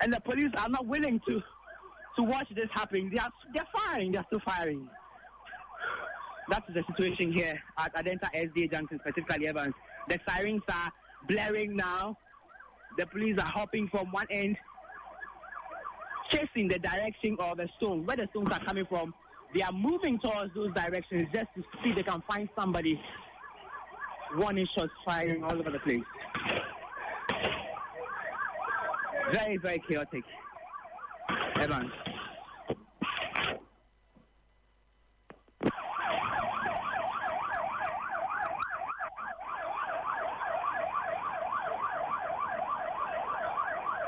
Speaker 2: And the police are not willing to watch this happening. They're firing. They're still firing. That's the situation here at Adentan SDA Junction, specifically, Evans. The sirens are blaring now. The police are hopping from one end, chasing the direction of the stone. Where the stones are coming from, they are moving towards those directions just to see if they can find somebody. Warning shots firing all over the place. Very, very chaotic. Evans.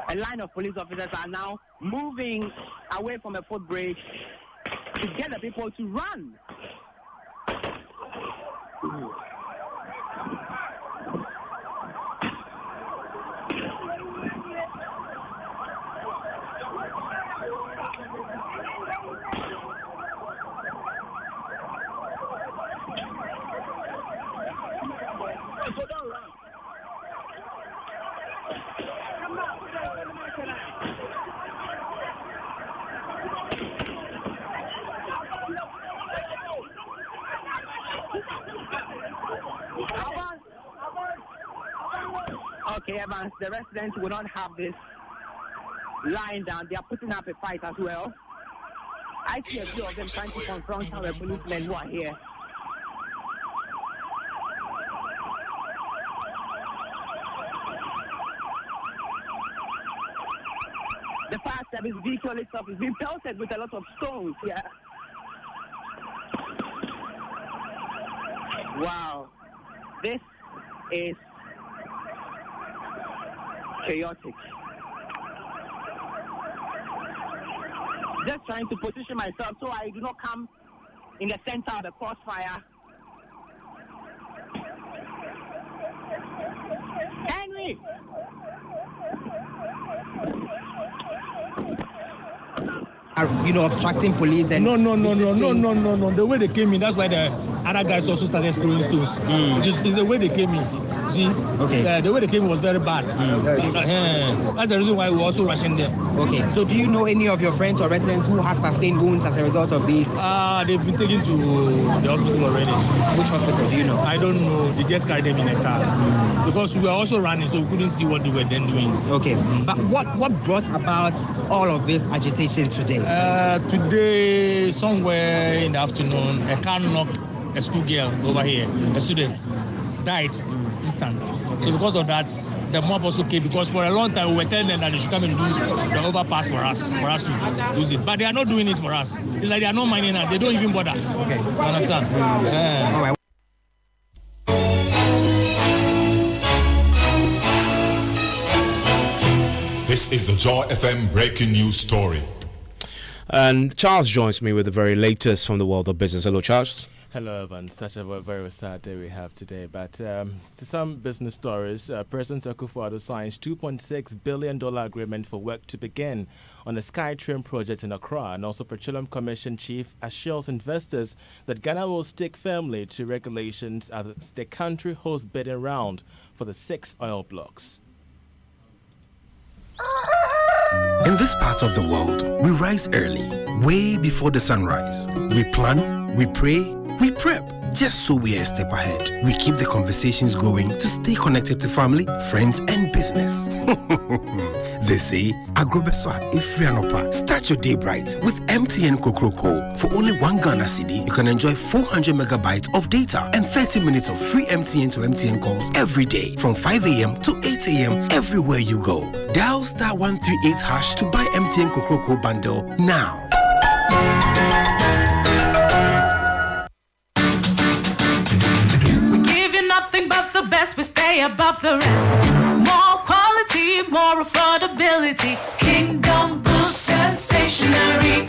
Speaker 2: A line of police officers are now moving away from a footbridge to get the people to run. Okay, Evans, the residents will not have this lying down. They are putting up a fight as well. I see a few of them trying to confront some of the policemen who are here. The fire service vehicle itself is being pelted with a lot of stones here. Wow. This is chaotic. Just trying to position myself so I do not come in the center of the crossfire. Henry!
Speaker 17: Obstructing police and...
Speaker 18: No. The way they came in, that's why the other guys also started throwing stones. It's the way they came in. See? Okay. The way they came in was very bad. That's the reason why we're also rushing there.
Speaker 17: Okay. So do you know any of your friends or residents who has sustained wounds as a result of this?
Speaker 18: They've been taken to the hospital already.
Speaker 17: Which hospital, do you know?
Speaker 18: I don't know. They just carried them in a car. Because we were also running, so we couldn't see what they were then doing.
Speaker 17: Okay. But what brought about all of this agitation today?
Speaker 18: Today, somewhere in the afternoon, a car knocked a school girl over here. A student died instant. So because of that, the mob also came, because for a long time we were telling them that they should come and do the overpass for us to use it. But they are not doing it for us. It's like they are not minding us. They don't even bother. Okay. You understand?
Speaker 17: All right.
Speaker 8: This is the Joy FM breaking news story.
Speaker 1: And Charles joins me with the very latest from the world of business. Hello, Charles.
Speaker 19: Hello, Evan. Such a very sad day we have today. But to some business stories, President Akufo-Addo signs $2.6 billion agreement for work to begin on the SkyTrain project in Accra. And also Petroleum Commission Chief assures investors that Ghana will stick firmly to regulations as the country hosts bidding round for the 6 oil blocks.
Speaker 20: In this part of the world, we rise early, way before the sunrise. We plan, we pray, we prep, just so we are a step ahead. We keep the conversations going to stay connected to family, friends, and business. They say, Agrobeswa Ifrianopa. Start your day bright with MTN Kokroko. For only 1 Ghana cedi, you can enjoy 400 megabytes of data and 30 minutes of free MTN to MTN calls every day from 5 a.m. to 8 a.m. everywhere you go. Dial *138# to buy MTN Kokroko bundle now.
Speaker 21: best, we stay above the rest. More quality, more affordability. Kingdom Books and Stationery.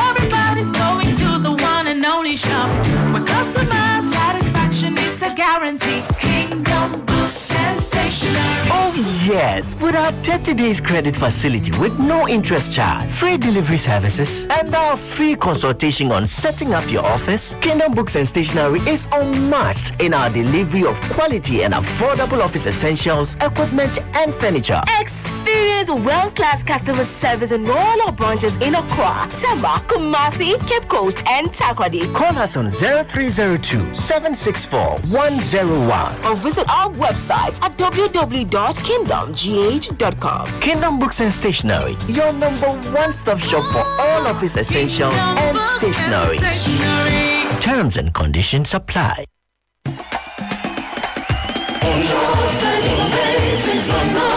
Speaker 21: Everybody's going to the one and only shop where customer satisfaction is a guarantee. Kingdom Books and Stationery.
Speaker 22: Oh yes, with our 30 days credit facility with no interest charge, free delivery services, and our free consultation on setting up your office, Kingdom Books and Stationery is unmatched in our delivery of quality and affordable office essentials, equipment, and furniture.
Speaker 23: Experience world-class customer service in all our branches in Accra, Temba, Kumasi, Cape Coast, and Takoradi.
Speaker 22: Call us on 0302-764-101
Speaker 23: or visit our website at www.kingdomgh.com.
Speaker 22: Kingdom Books and Stationery, your number one-stop shop for all office essentials and stationery. Terms and conditions apply.
Speaker 21: Innovative